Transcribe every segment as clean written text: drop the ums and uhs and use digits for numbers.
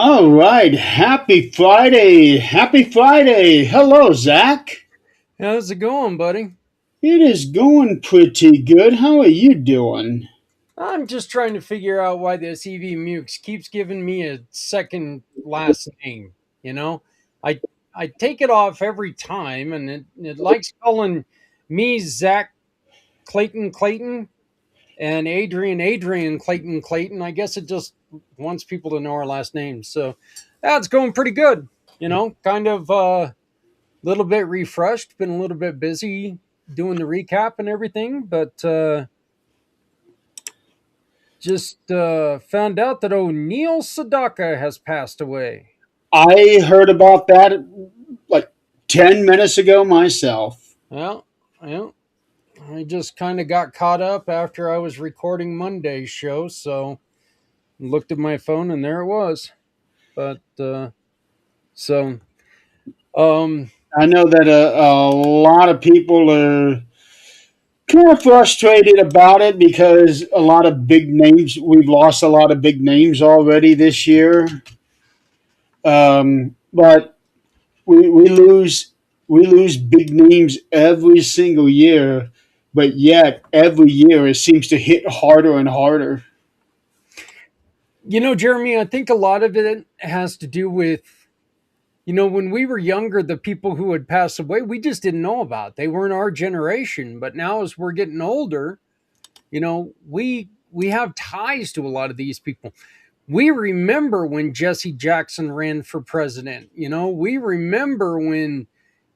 All right. Happy Friday. Happy Friday. Hello, Zach. How's it going, buddy? It is going pretty good. How are you doing? I'm just trying to figure out why this EV Mukes keeps giving me a second last name. You know, I I take it off every time, and it likes calling me Zach Clayton and Adrian Clayton. I guess it just wants people to know our last names. So that's going pretty good. Kind of a little bit refreshed. Been a little bit busy doing the recap and everything, but. Just found out that O'Neill Sadaka has passed away. I heard about that like 10 minutes ago myself. Well, well, I just kind of got caught up after I was recording Monday's show, so looked at my phone and there it was. But so um, I know that a lot of people are kind of frustrated about it because a lot of big names, we've lost a lot of big names already this year. But we lose big names every single year, but yet every year it seems to hit harder and harder. Jeremy, I think a lot of it has to do with when we were younger, the people who had passed away, we just didn't know about. They weren't our generation, but now as we're getting older, we have ties to a lot of these people. We remember when Jesse Jackson ran for president. We remember when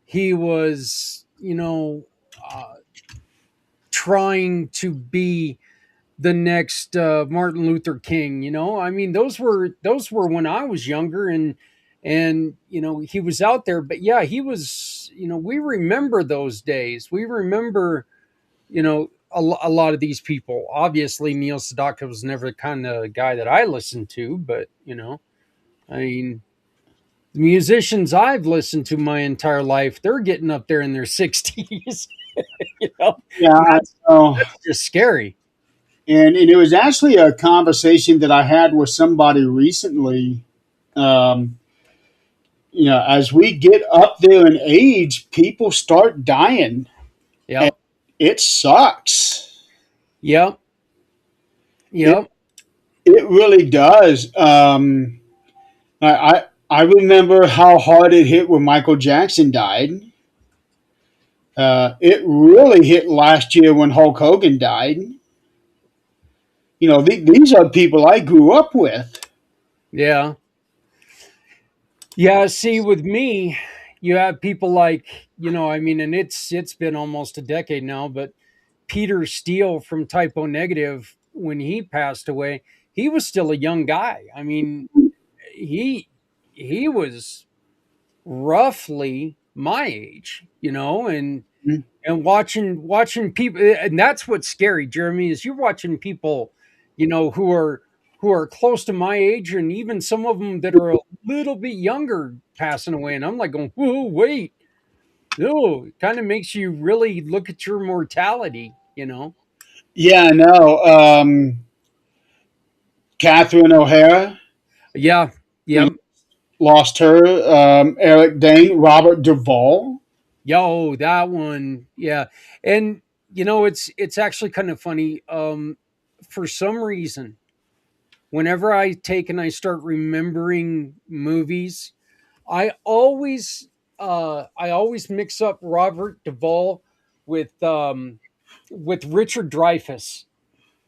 he was trying to be the next Martin Luther King. I mean, those were when I was younger, and he was out there. But yeah, he was. We remember those days. We remember a lot of these people. Obviously, Neil Sedaka was never the kind of guy that I listened to, but I mean, the musicians I've listened to my entire life, they're getting up there in their 60s, you know, Yeah, and I know. that's just scary. And it was actually a conversation that I had with somebody recently. Um, as we get up there in age, people start dying, and Yep. it sucks. Yep. It Yep. it really does. I remember how hard it hit when Michael Jackson died. It really hit last year when Hulk Hogan died. These are people I grew up with. Yeah. Yeah. See, with me, you have people like, I mean, and it's been almost a decade now, but Peter Steele from Typo Negative, when he passed away, he was still a young guy. I mean, he he was roughly my age, and watching people, and that's what's scary, Jeremy, is you're watching people, who are close to my age, and even some of them that are a little bit younger passing away, and I'm like going, whoa, wait, no, it kind of makes you really look at your mortality. Yeah, I know. Catherine O'Hara, Yeah. we Yep. lost her. Eric Dane, Robert Duvall. Yo, that one. Yeah. And it's actually kind of funny. For some reason, whenever I take and I start remembering movies, I always mix up Robert Duvall with Richard Dreyfuss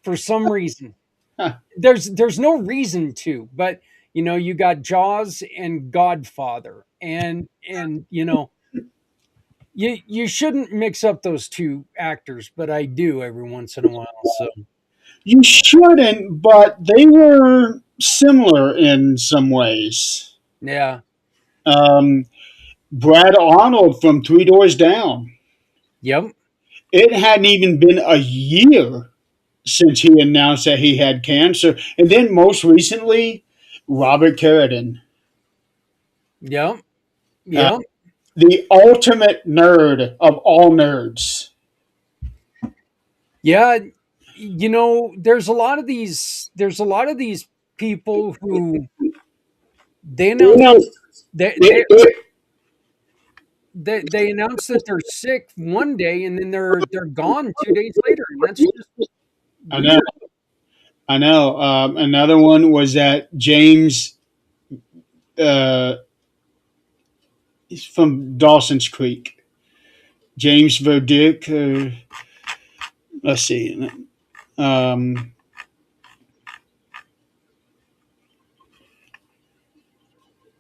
for some reason. Huh. There's no reason to, but you got Jaws and Godfather, and you shouldn't mix up those two actors, but I do every once in a while. So You shouldn't, but they were similar in some ways. yeah. Um, Brad Arnold from Three Doors Down. Yep. It hadn't even been a year since he announced that he had cancer. And then most recently, Robert Carradine, Yep. uh, Yep. the ultimate nerd of all nerds. Yeah. There's a lot of these people who They You announced know, they it, they it, they announce that they're sick one day and then they're gone 2 days later, and that's just I know, weird. I know. Another one was that James, uh, he's from Dawson's Creek. James Verdick. Let's see. Um,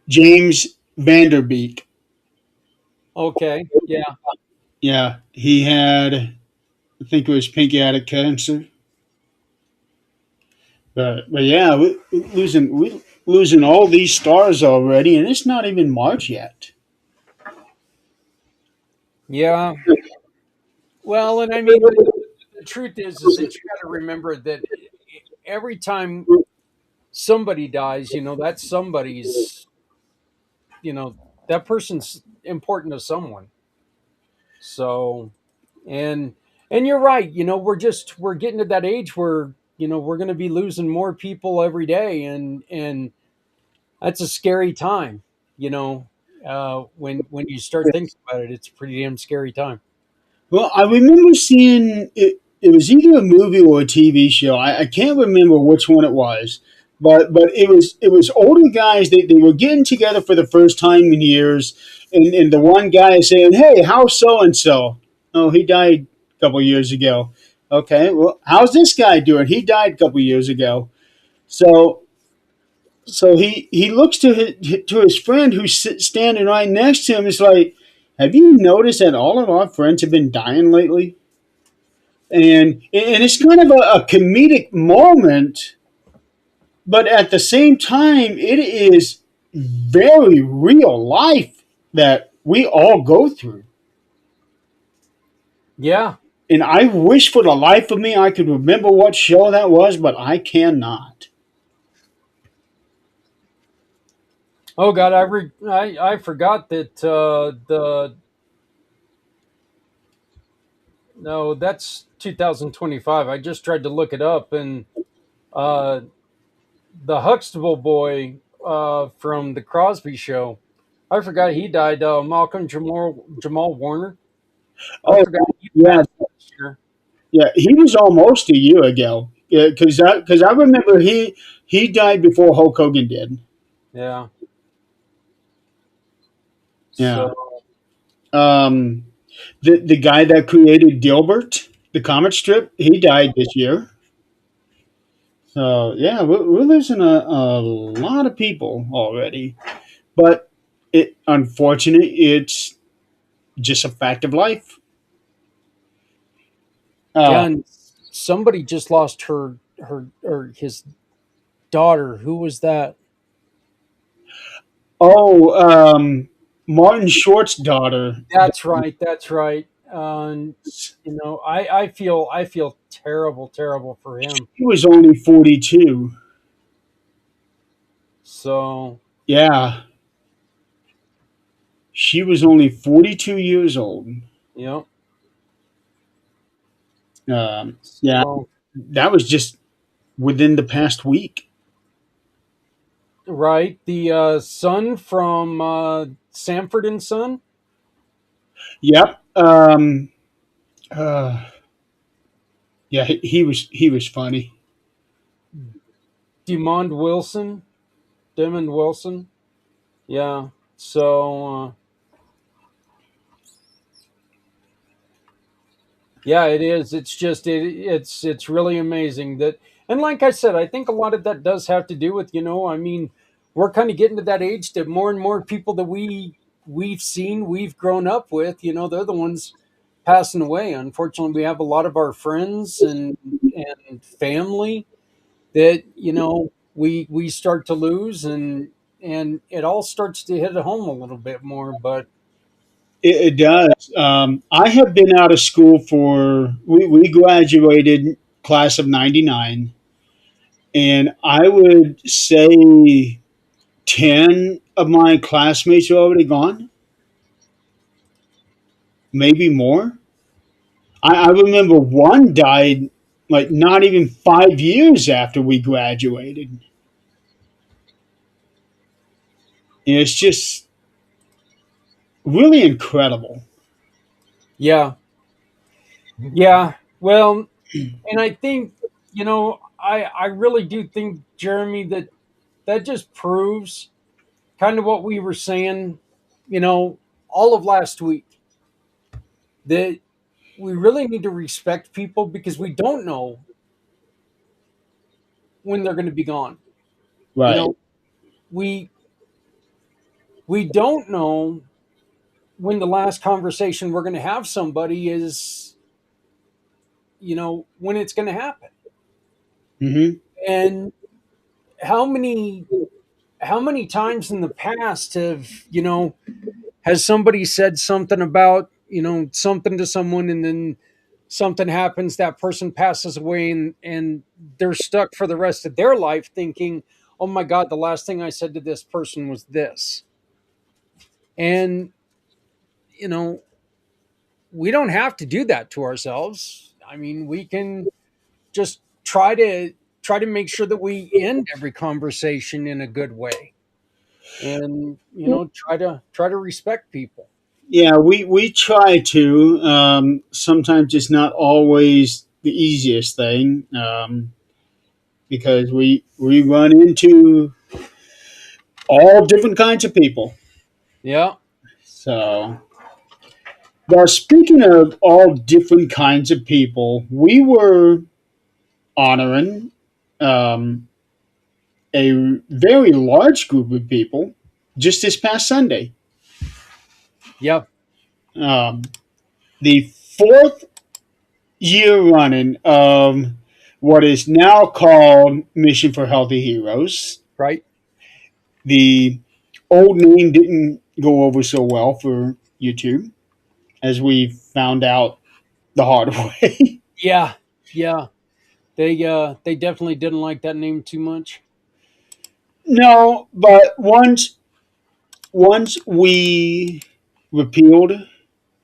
James Vanderbeek. Okay, yeah, Yeah, he had, I think it was pancreatic cancer. But yeah, we losing all these stars already, and it's not even March yet. yeah. Well, and I mean, the truth is that you got to remember that every time somebody dies, that somebody's, you know, that person's important to someone. So, and and you're right. We're getting to that age where we're going to be losing more people every day, and that's a scary time. When you start thinking about it, it's a pretty damn scary time. Well, I remember seeing it. It was either a movie or a TV show. I can't remember which one it was, but it was older guys. They were getting together for the first time in years, and the one guy is saying, "Hey, how's so and so? Oh, he died a couple years ago. Okay, well, how's this guy doing? He died a couple years ago." So he looks to his friend who's standing right next to him. It's like, have you noticed that all of our friends have been dying lately? And it's kind of a comedic moment, but at the same time, it is very real life that we all go through. Yeah. And I wish for the life of me I could remember what show that was, but I cannot. Oh God, I forgot that the no, that's 2025. I just tried to look it up, and uh, the Huxtable boy from the Crosby Show. I forgot he died. Malcolm Jamal Warner. I Oh, forgot he yeah, passed last year. yeah. He was almost a year ago. Yeah, because I remember he died before Hulk Hogan did. Yeah. Yeah. So Um, the guy that created Dilbert, the comic strip, he died this year. So yeah, we're losing a lot of people already, but unfortunately, it's just a fact of life. Uh, yeah, and somebody just lost her or his daughter. Who was that? oh, Martin Short's daughter. That's right. That's right. I feel terrible for him. She was only 42. So Yeah, she was only 42 years old. you know, Yeah, so that was just within the past week. right, the son from Sanford and Son, Yep. Uh, yeah, he was funny. Demond Wilson, Demond Wilson. Yeah. So yeah, it is. It's really amazing that, and like I said, I think a lot of that does have to do with I mean, we're kind of getting to that age that more and more people that we've seen, we've grown up with, they're the ones passing away. Unfortunately, we have a lot of our friends and family that we start to lose, and it all starts to hit home a little bit more. But It does. I have been out of school for, we graduated class of 99, and I would say 10 of my classmates are already gone, maybe more. I remember one died like not even 5 years after we graduated. And it's just really incredible. Yeah, yeah. Well, and I think, I really do think, Jeremy, that that just proves kind of what we were saying, you know, all of last week, that we really need to respect people because we don't know when they're going to be gone. You Right. know, we we don't know when the last conversation we're going to have somebody is, when it's going to happen. Hmm. And how many how many times in the past has somebody said something about, something to someone, and then something happens, that person passes away, and they're stuck for the rest of their life thinking, oh my god, the last thing I said to this person was this. And you know we don't have to do that to ourselves. I mean, we can just try to make sure that we end every conversation in a good way, and try to respect people. Yeah, we try to. Sometimes it's not always the easiest thing, because we run into all different kinds of people. Yeah. So, well, speaking of all different kinds of people, we were honoring um, a very large group of people just this past Sunday. Yeah. Um, the fourth year running of what is now called Mission for Healthy Heroes. Right. The old name didn't go over so well for YouTube, as we found out the hard way. Yeah. Yeah. They definitely didn't like that name too much. No, but once we repealed,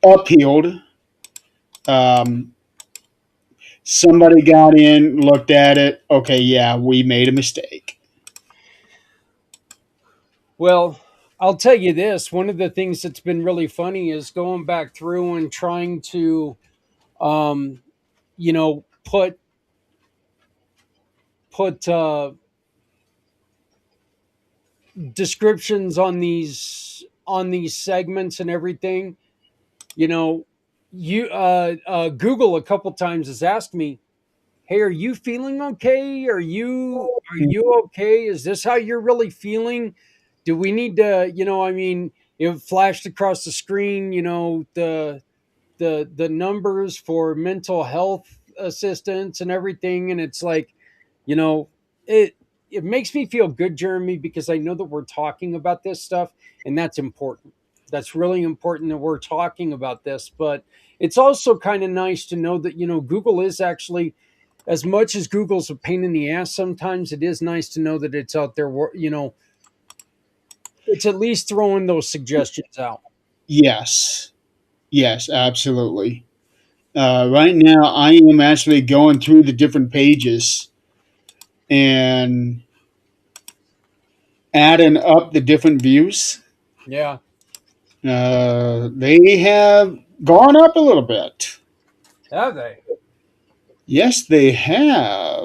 appealed, um, somebody got in, looked at it. Okay, yeah, we made a mistake. Well, I'll tell you this. One of the things that's been really funny is going back through and trying to, um, put descriptions on these segments and everything. You know, Google a couple times has asked me, "Hey, are you feeling okay? Are you okay? Is this how you're really feeling? Do we need to, I mean, it flashed across the screen, the numbers for mental health assistance and everything, and it's like, you know it it makes me feel good, Jeremy, because I know that we're talking about this stuff, and that's important. That's really important that we're talking about this. But it's also kind of nice to know that, Google is actually, as much as Google's a pain in the ass sometimes, it is nice to know that it's out there, it's at least throwing those suggestions out. Yes, yes, absolutely. Right now, I am actually going through the different pages and adding up the different views. Yeah. They have gone up a little bit. Have they? Yes, they have.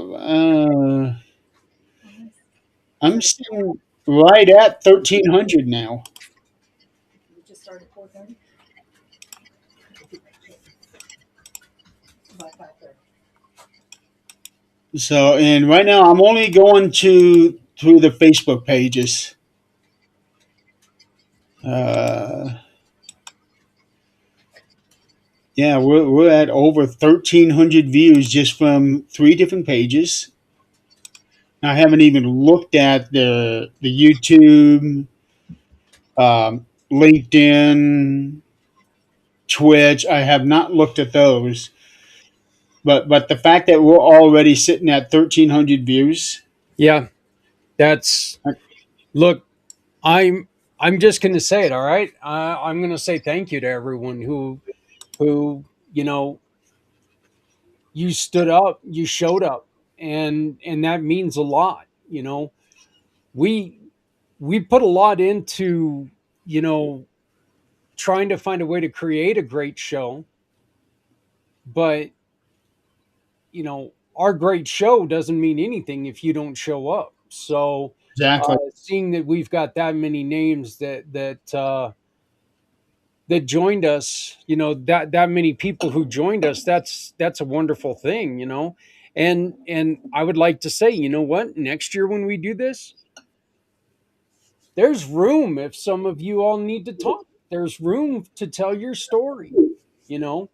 I'm sitting right at 1,300 now. So, and right now I'm only going to through the Facebook pages. Uh, yeah, we're at over 1,300 views just from three different pages. I haven't even looked at the YouTube, LinkedIn, Twitch. I have not looked at those. But the fact that we're already sitting at 1,300 views. Yeah. That's Look, I'm just going to say it. All right, I'm going to say thank you to everyone who you know you stood up, you showed up, and that means a lot. We we put a lot into, you know, trying to find a way to create a great show, but our great show doesn't mean anything if you don't show up. So, Exactly. seeing that we've got that many names that joined us, that many people who joined us, that's a wonderful thing. And I would like to say, you know what, next year when we do this, there's room. If some of you all need to talk, there's room to tell your story. You know,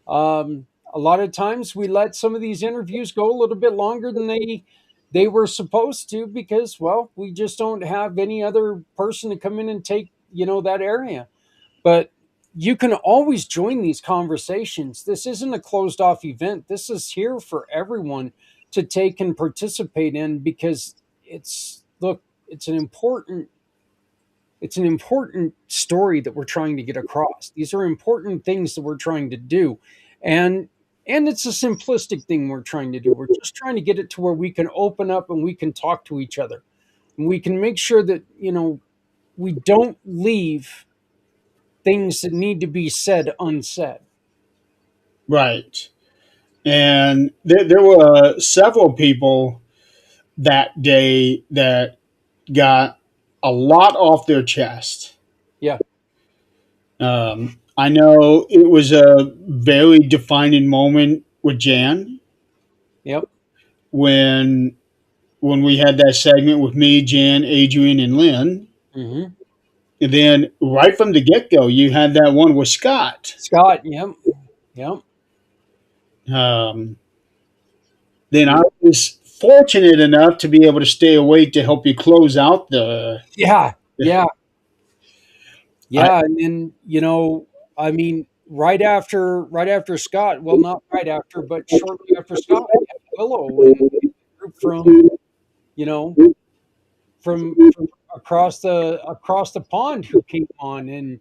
um, a lot of times we let some of these interviews go a little bit longer than they were supposed to, because, well, we just don't have any other person to come in and take that area. But you can always join these conversations. This isn't a closed off event. This is here for everyone to take and participate in, because look, it's an important it's an important story that we're trying to get across. These are important things that we're trying to do. And it's a simplistic thing we're trying to do. We're just trying to get it to where we can open up and we can talk to each other. And we can make sure that, we don't leave things that need to be said unsaid. Right. And there were several people that day that got a lot off their chest. Yeah. I know it was a very defining moment with Jan Yep. when we had that segment with me, Jan, Adrian, and Lynn. Hmm. And then right from the get go, you had that one with Scott. Scott. Yep. Yep. Um, then I was fortunate enough to be able to stay awake to help you close out the. Yeah. Yeah. I, Yeah. And then, I mean, right after Scott, well, not right after, but shortly after Scott, we had Willow and a group you know, from across the pond, who came on and,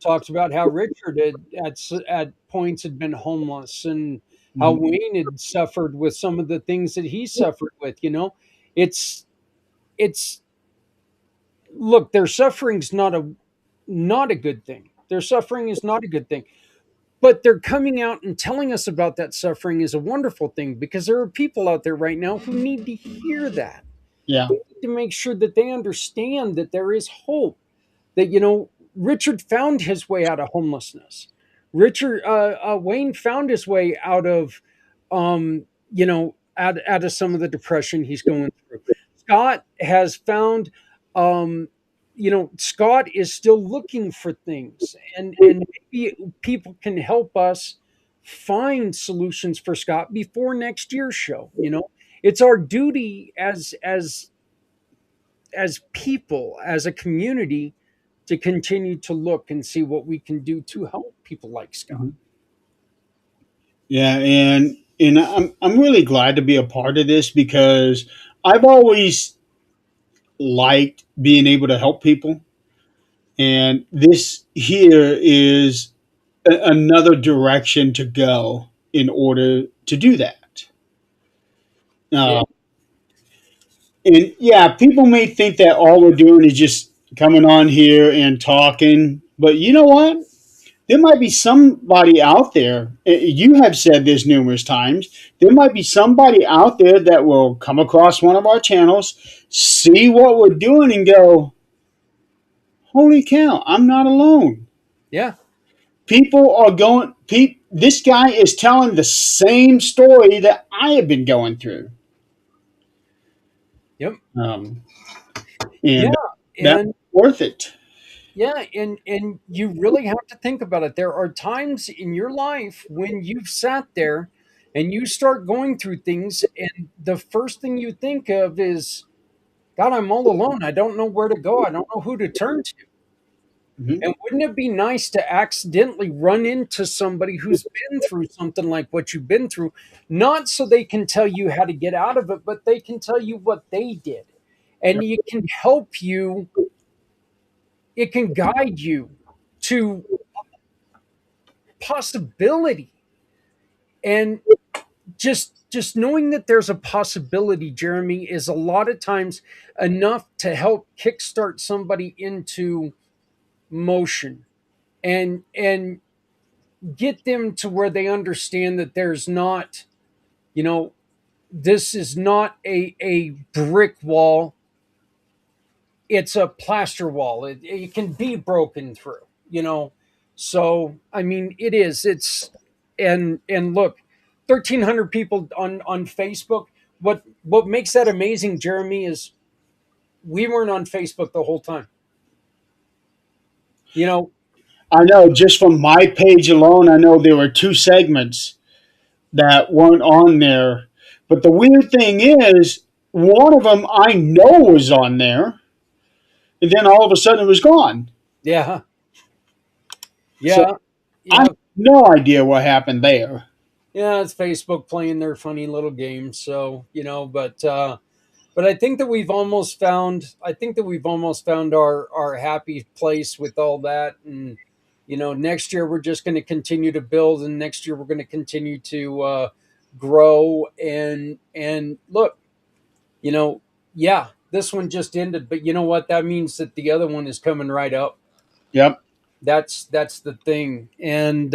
talks about how Richard at points had been homeless, and how Wayne had suffered with some of the things that he suffered with. It's it's look, their suffering's not a good thing. Their suffering is not a good thing. But they're coming out and telling us about that suffering is a wonderful thing, because there are people out there right now who need to hear that. yeah. We need to make sure that they understand that there is hope, that, Richard found his way out of homelessness. Wayne found his way out of, out of some of the depression he's going through. Scott has found, um, Scott is still looking for things, and maybe people can help us find solutions for Scott before next year's show. It's our duty as people, as a community, to continue to look and see what we can do to help people like Scott. Yeah, and I'm really glad to be a part of this because I've always liked being able to help people, and this here is another direction to go in order to do that. Yeah. Uh, and yeah, people may think that all we're doing is just coming on here and talking, but you know what? There might be somebody out there. You have said this numerous times. There might be somebody out there that will come across one of our channels, see what we're doing, and go, "Holy cow! I'm not alone." Yeah. People are going. This guy is telling the same story that I have been going through, Yep. um, Yeah. and that's And worth it. yeah, and you really have to think about it. There are times in your life when you've sat there and you start going through things, and the first thing you think of is, God, I'm all alone. I don't know where to go. I don't know who to turn to. Mhm. And wouldn't it be nice to accidentally run into somebody who's been through something like what you've been through, not so they can tell you how to get out of it, but they can tell you what they did. And it can help you, it can guide you to possibility. And just knowing that there's a possibility, Jeremy, is a lot of times enough to help kickstart somebody into motion and get them to where they understand that there's not, you know, this is not a brick wall, it's a plaster wall. It can be broken through, you know. So I mean, it is. It's and look, 1,300 people on Facebook. What makes that amazing, Jeremy, is we weren't on Facebook the whole time. You know, I know just from my page alone, I know there were two segments that weren't on there. But the weird thing is, one of them I know was on there, and then all of a sudden it was gone. yeah, So yeah, I have yeah, no idea what happened there. yeah. It's Facebook playing their funny little games. So you know, but I think that we've almost found. I think that we've almost found our happy place with all that, and you know, next year we're just going to continue to build, and next year we're going to continue to grow. And look, you know, yeah, this one just ended, but you know what? That means that the other one is coming right up. Yep. That's the thing, and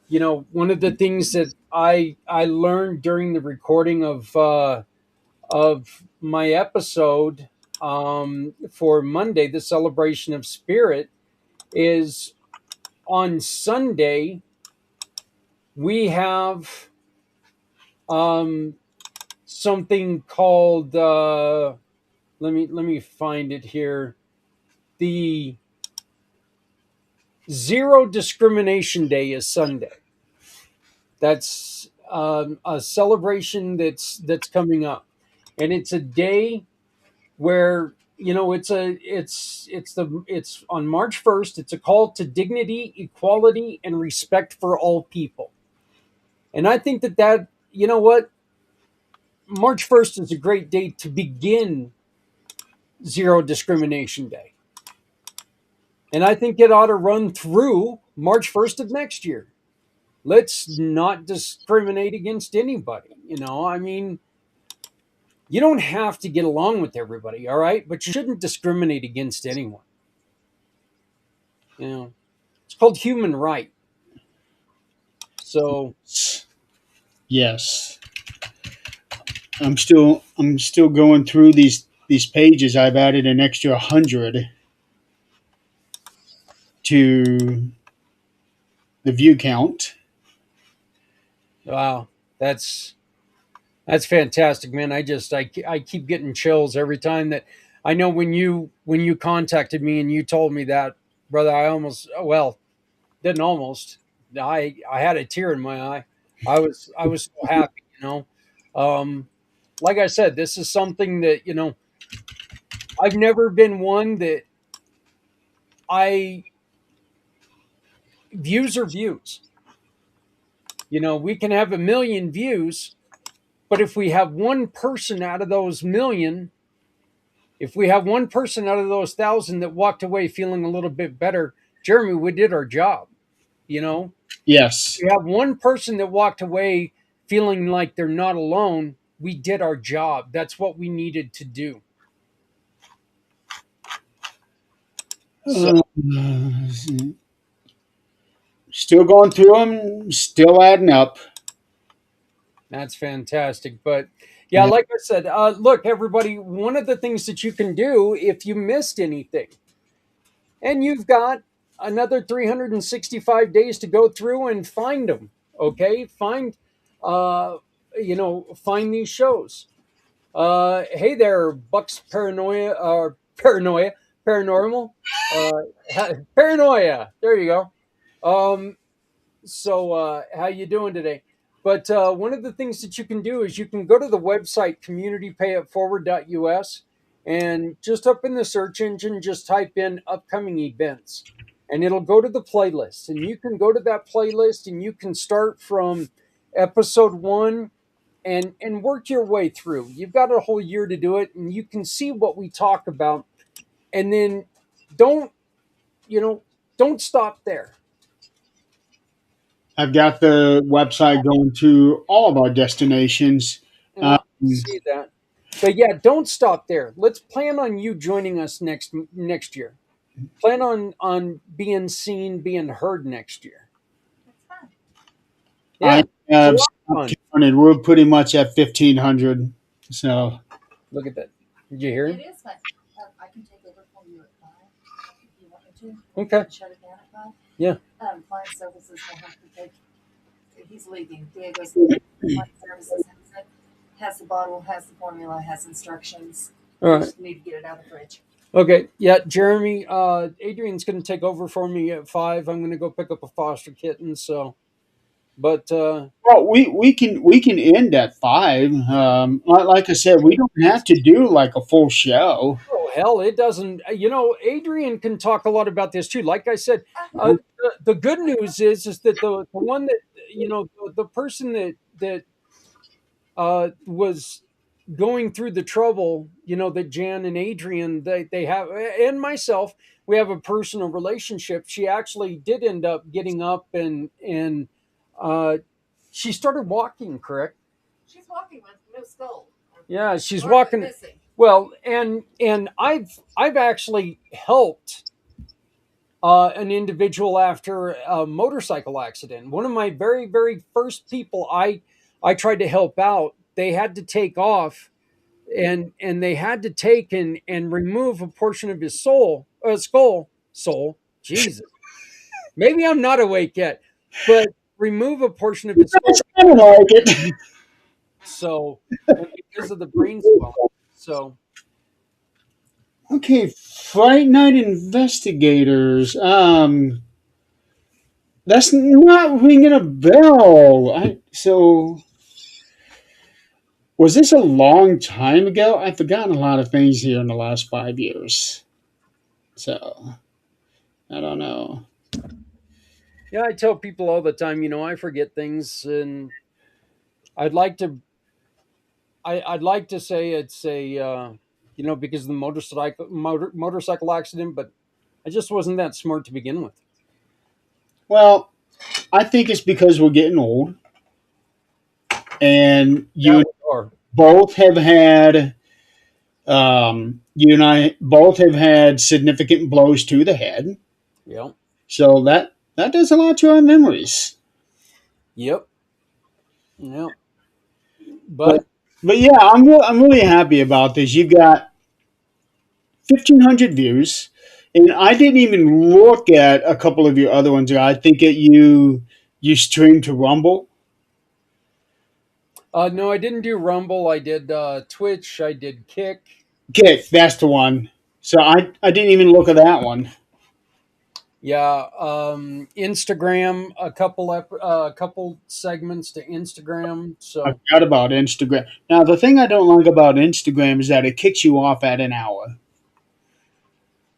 you know, one of the things that I learned during the recording of my episode for Monday, the celebration of spirit, is on Sunday we have um, something called let me find it here, the Zero Discrimination Day is Sunday. That's a celebration that's coming up, and it's a day where you know it's on March 1st. It's a call to dignity, equality, and respect for all people. And I think that you know what, March 1st is a great day to begin Zero Discrimination Day, and I think it ought to run through March 1st of next year. Let's not discriminate against anybody. You know, I mean, you don't have to get along with everybody, all right, but you shouldn't discriminate against anyone. You know, it's called human right. So Yes. I'm still going through these pages. I've added an extra 100 to the view count. wow, that's that's fantastic, man. I keep getting chills every time that I know when you contacted me and you told me that, brother. I almost, well, didn't almost. I had a tear in my eye. I was so happy, you know. Like I said, this is something that, you know, I've never been one that I views are views. You know, we can have a million views, but if we have one person out of those million, if we have one person out of those thousand that walked away feeling a little bit better, Jeremy, we did our job. You know, Yes. we have one person that walked away feeling like they're not alone. We did our job. That's what we needed to do. So Uh, Still going through them, still adding up. that's fantastic. But yeah, Yeah. like I said, look, everybody, one of the things that you can do if you missed anything, and you've got another 365 days to go through and find them, okay? Uh, find these shows. Hey there, Bucks Paranoia, Paranoia, Paranormal, Paranoia. There you go. Um, how you doing today? But one of the things that you can do is you can go to the website communitypayitforward.us, and just up in the search engine, just type in upcoming events, and it'll go to the playlist. And you can go to that playlist and you can start from episode one and work your way through. You've got a whole year to do it, and you can see what we talk about. And then don't, you know, don't stop there. I've got the website going to all of our destinations. Yeah, see that. But yeah, don't stop there. Let's plan on you joining us next year. Plan on being seen, being heard next year. I Yeah, it's a have lot of stopped fun. counting. We're pretty much at 1,500. So Look at that. Did you hear him? It is fun. I can take over for you at 5 if you want me to. Okay. And shut it down at 5. Yeah. Client services will have to take. He's leaving. Diego's leaving. Client services has the bottle, has the formula, has instructions. All right. Just need to get it out of the fridge. Okay. Yeah, Jeremy. Adrian's going to take over for me at 5. I'm going to go pick up a foster kitten. So, but well, we can end at 5. Like I said, we don't have to do like a full show. oh hell, it doesn't. Adrian can talk a lot about this too. Like I said, the good news is that the one that the person that was going through the trouble, that Jan and Adrian they have, and myself, we have a personal relationship. She actually did end up getting up and uh, she started walking. Correct? She's walking with no skull. Yeah, she's Or walking. missing. Well, and I've actually helped an individual after a motorcycle accident. One of my very first people I tried to help out. They had to take off, and they had to take and remove a portion of his skull. Jesus, maybe I'm not awake yet, but remove a portion of his skull. It's kind of like it. So, and because of the brain swelling. So, Okay, Fright Night Investigators. That's not ringing a bell. So was this a long time ago? I've forgotten a lot of things here in the last 5 years. So I don't know. yeah, I tell people all the time, I forget things, and I'd like to I'd like to say it's a because of the motorcycle accident, but I just wasn't that smart to begin with. Well, I think it's because we're getting old, and That was hard. both have had you and I both have had significant blows to the head. Yep. So that does a lot to our memories. Yep. Yep. But But but yeah, I'm really happy about this. You've got 1,500 views, and I didn't even look at a couple of your other ones. I think that you streamed to Rumble. no, I didn't do Rumble. I did Twitch. I did Kick. Kick, that's the one. So I didn't even look at that one. Yeah. Instagram. A couple segments to Instagram. I So forgot about Instagram. Now the thing I don't like about Instagram is that it kicks you off at an hour.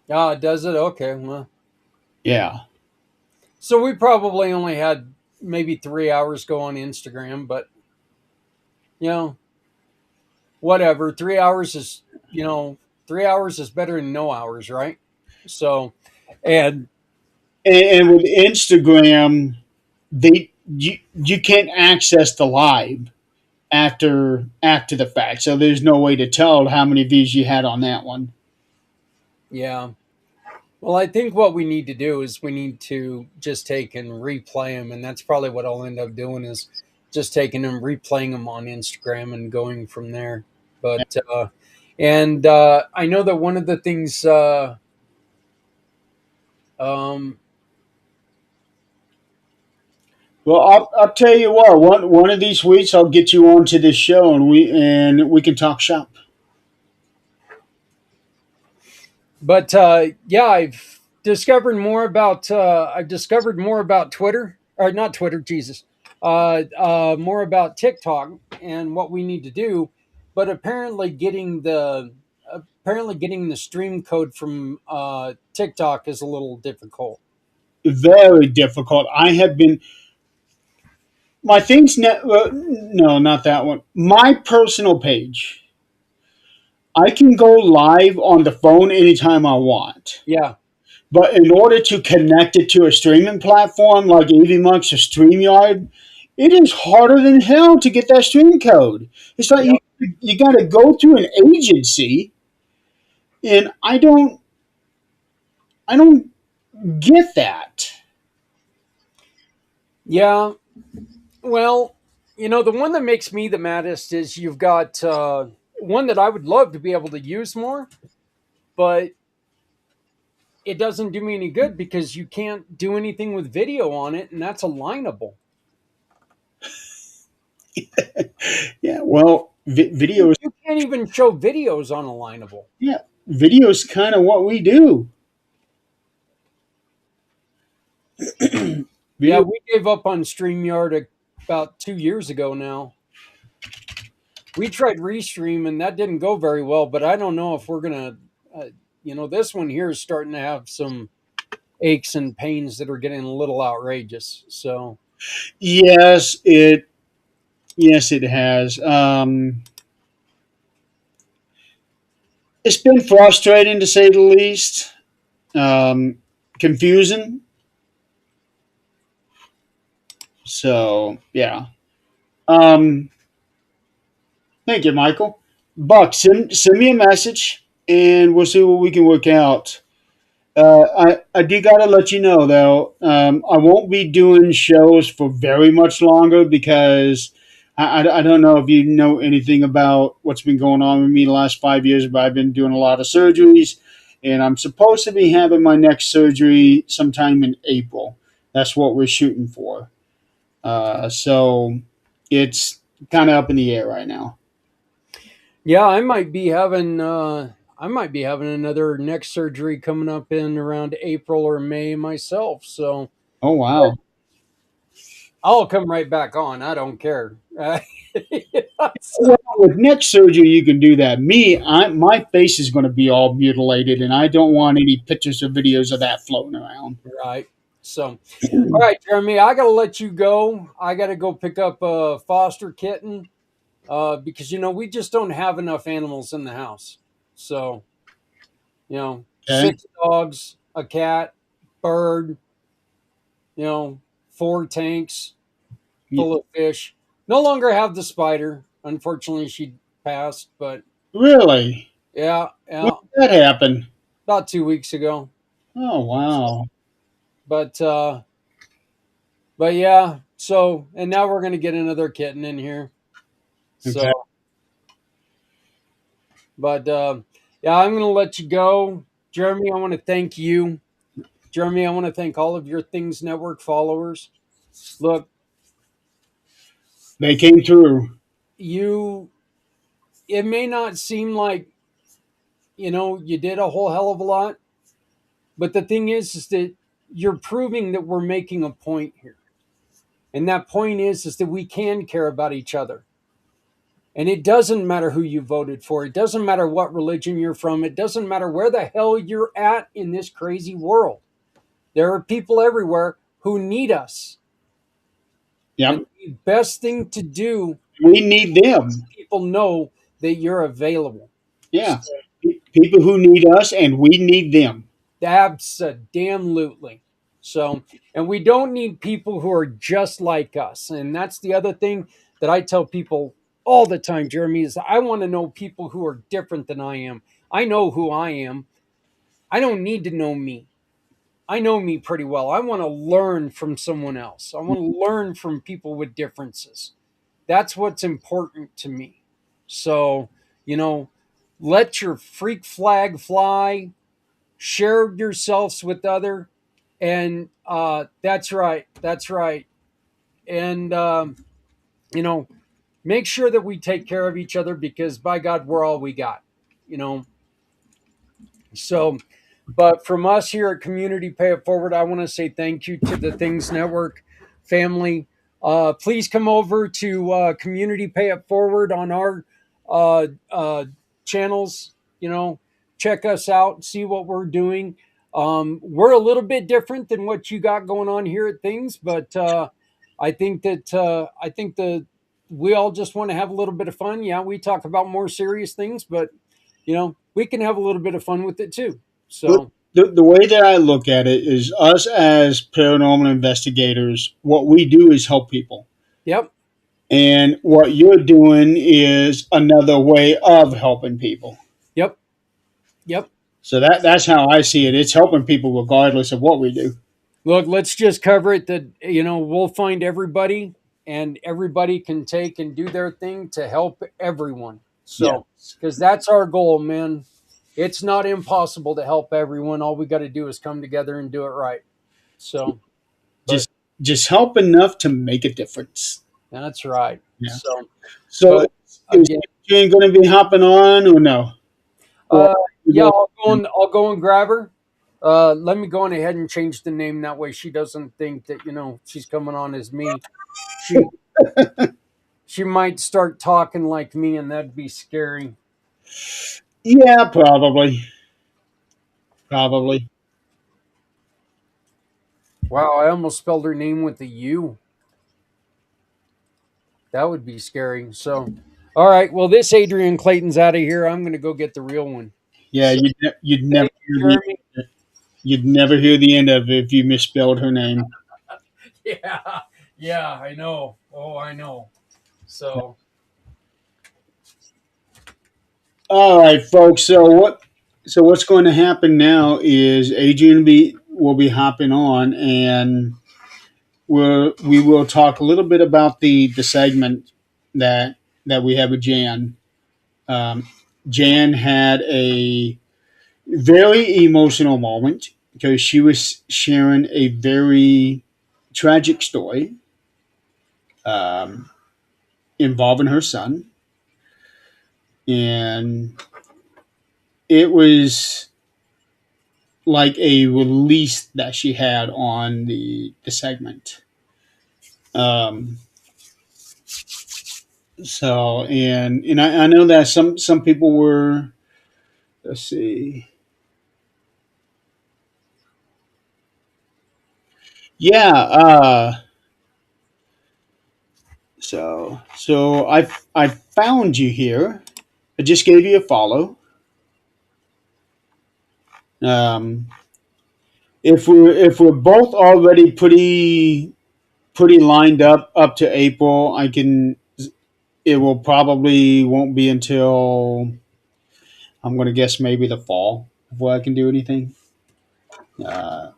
does it? Okay. Well, Yeah. so we probably only had maybe 3 hours go on Instagram, but you know, whatever. 3 hours is, 3 hours is better than no hours, right? So, and And with Instagram, you can't access the live after the fact. So there's no way to tell how many views you had on that one. yeah. Well, I think what we need to do is we need to just take and replay them, and that's probably what I'll end up doing is just taking them, replaying them on Instagram, and going from there. But and I know that one of the things um, Well, I'll tell you what. One of these weeks, I'll get you onto this show, and we can talk shop. But yeah, I've discovered more about Twitter, or not Twitter, Jesus, more about TikTok and what we need to do. But apparently getting the stream code from TikTok is a little difficult. Very difficult. I have been my things. No, not that one. My personal page. I can go live on the phone anytime I want. Yeah, But in order to connect it to a streaming platform like EVMux or StreamYard, it is harder than hell to get that stream code. It's like Yep. you got to go through an agency, and I don't get that. Yeah. Well, the one that makes me the maddest is you've got one that I would love to be able to use more, but it doesn't do me any good because you can't do anything with video on it, and that's alignable. Yeah, well, video is You can't even show videos on alignable. yeah, video is kind of what we do. Yeah, Video. we gave up on StreamYard about 2 years ago now. We tried Restream and that didn't go very well, but I don't know if we're gonna. This one here is starting to have some aches and pains that are getting a little outrageous. So Yes, it has. It's been frustrating to say the least. Confusing. So yeah. Um, Thank you, Michael. Buck, send me a message and we'll see what we can work out. I do gotta let you know though, I won't be doing shows for very much longer because I don't know if you know anything about what's been going on with me the last 5 years, but I've been doing a lot of surgeries, and I'm supposed to be having my next surgery sometime in April. That's what we're shooting for. So it's kind of up in the air right now. yeah, I might be having another neck surgery coming up in around April or May myself. So Oh wow. I'll come right back on. I don't care. So, Well, with neck surgery, you can do that. My face is going to be all mutilated, and I don't want any pictures or videos of that floating around. right. So, all right, Jeremy, I got to let you go. I got to go pick up a foster kitten because, we just don't have enough animals in the house. So, Okay. 6 dogs, a cat, bird, you know, 4 tanks Y- full of fish. No longer have the spider. Unfortunately, she passed, but Really? yeah, When yeah, did that happen? about 2 weeks ago. Oh wow. But yeah, so and now we're gonna get another kitten in here. Okay. So, but yeah, I'm gonna let you go, Jeremy. I want to thank you, Jeremy. I want to thank all of your Things Network followers. Look, They came through. you. It may not seem like you did a whole hell of a lot, but the thing is that you're proving that we're making a point here, and that point is that we can care about each other. And it doesn't matter who you voted for. It doesn't matter what religion you're from. It doesn't matter where the hell you're at in this crazy world. There are people everywhere who need us. And Yep. the best thing to do We need is them. let people know that you're available. Yeah. People who need us, and we need them. Absolutely. So, and we don't need people who are just like us. And that's the other thing that I tell people all the time, Jeremy, is I want to know people who are different than I am. I know who I am. I don't need to know me. I know me pretty well. I want to learn from someone else. I want to learn from people with differences. That's what's important to me. So, you know, let your freak flag fly, share yourselves with other, and that's right, that's right. And you know make sure that we take care of each other because by God we're all we got, you know so but from us here at Community Pay It Forward, I want to say thank you to the Things Network family. Please come over to Community Pay It Forward on our uh, uh, channels. Check us out, see what we're doing. We're a little bit different than what you got going on here at Things, but I think that we all just want to have a little bit of fun. Yeah, we talk about more serious things, but we can have a little bit of fun with it too. But So the way that I look at it is us as paranormal investigators, what we do is help people. Yep. And what you're doing is another way of helping people. Yep. Yep. So that's how I see it. It's helping people regardless of what we do. Look, let's just cover it that, we'll find everybody and everybody can take and do their thing to help everyone. Yeah. So, because that's our goal, man. It's not impossible to help everyone. All we got to do is come together and do it right. So, but Just help enough to make a difference. that's right. Yeah. So, So but is again, Jane going to be hopping on or no? Or yeah, I'll go and grab her. Let me go on ahead and change the name that way she doesn't think that she's coming on as me. She she might start talking like me, and that'd be scary. yeah, probably. Probably. Wow, I almost spelled her name with a U. That would be scary. So, all right. Well, this Adrian Clayton's out of here. I'm going to go get the real one. Yeah, So, you'd never thank hear you, Jeremy. you'd never hear the end of it if you misspelled her name. Yeah, yeah, I know. Oh, I know. So, All right, folks. So what's going to happen now is Adrian will be hopping on, and we will talk a little bit about the segment that we have with Jan. Um, Jan had a very emotional moment because she was sharing a very tragic story um, involving her son, and it was like a release that she had on the segment. Um, and I know that some people were, let's see, yeah. So I found you here. I just gave you a follow. Um, if we're both already pretty lined up to April, I can. It will probably won't be until I'm going to guess maybe the fall before I can do anything. Uh,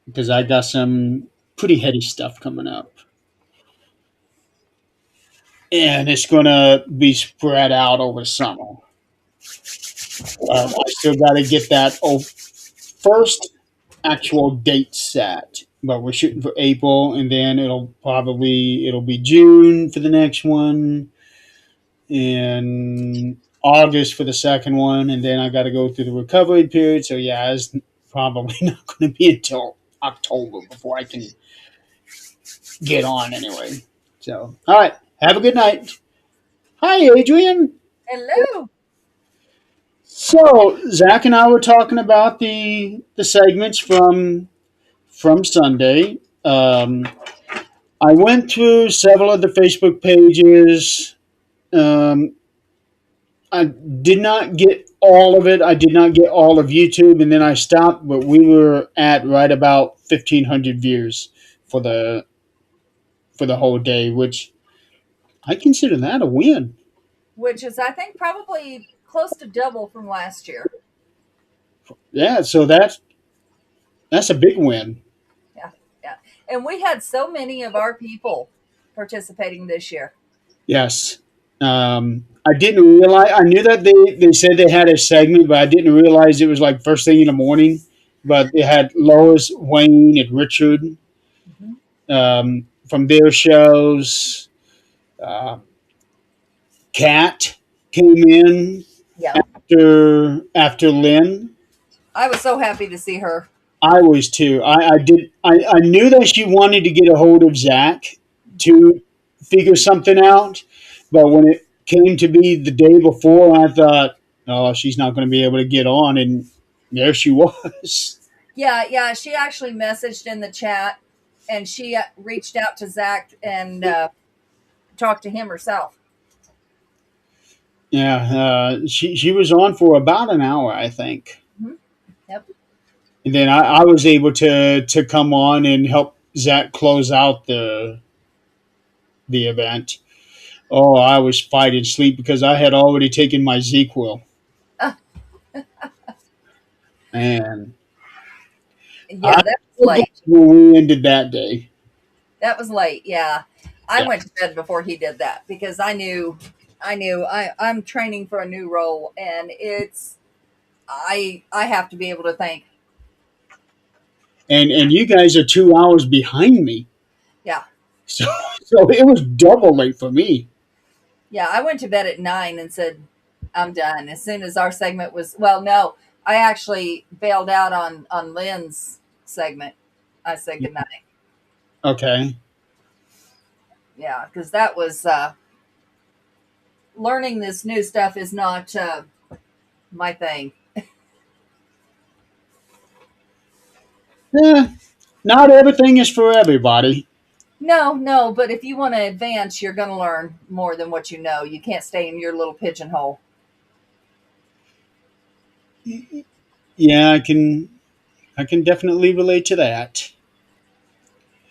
because I got some pretty heady stuff coming up, and it's going to be spread out over the summer. I still got to get that first actual date set, but we're shooting for April, and then it'll be June for the next one, and August for the second one, and then I got to go through the recovery period. So yeah, it's probably not going to be until October before I can get on anyway. So all right, have a good night. Hi, Adrian. Hello. So Zach and I were talking about the segments from Sunday. I went through several of the Facebook pages. Um, I did not get all of it. I did not get all of YouTube, and then I stopped. But we were at right about 1,500 views for the whole day, which I consider that a win. Which is, I think, probably close to double from last year. Yeah, so that's a big win. Yeah, yeah. And we had so many of our people participating this year. Yes. I didn't realize. I knew that they said they had a segment, but I didn't realize it was like first thing in the morning. But they had Lois, Wayne, and Richard Mhm. from their shows. Uh, Kat came in Yeah. after Lynn. I was so happy to see her. I was too. I knew that she wanted to get a hold of Zach to figure something out, but when it came to be the day before, I thought, oh, she's not going to be able to get on, and there she was. Yeah, yeah. She actually messaged in the chat, and she reached out to Zach and talked to him herself. Yeah, she was on for about an hour, I think. Mhm. Yep. And then I was able to come on and help Zach close out the event. Oh, I was fighting sleep because I had already taken my ZQL. Uh, And I yeah, that was was glad late. when we ended that day. That was late. Yeah, I Yeah. went to bed before he did that because I'm training for a new role, and I have to be able to think. And you guys are 2 hours behind me. Yeah, So so it was double late for me. yeah. I went to bed at 9 and said, "I'm done." As soon as our segment was, well, no, I actually bailed out on Lynn's segment. I said goodnight. Okay. Yeah, because that was learning this new stuff is not my thing. Yeah. Not everything is for everybody. No, no, but if you want to advance, you're going to learn more than what you know. You can't stay in your little pigeonhole. Yeah, I can definitely relate to that.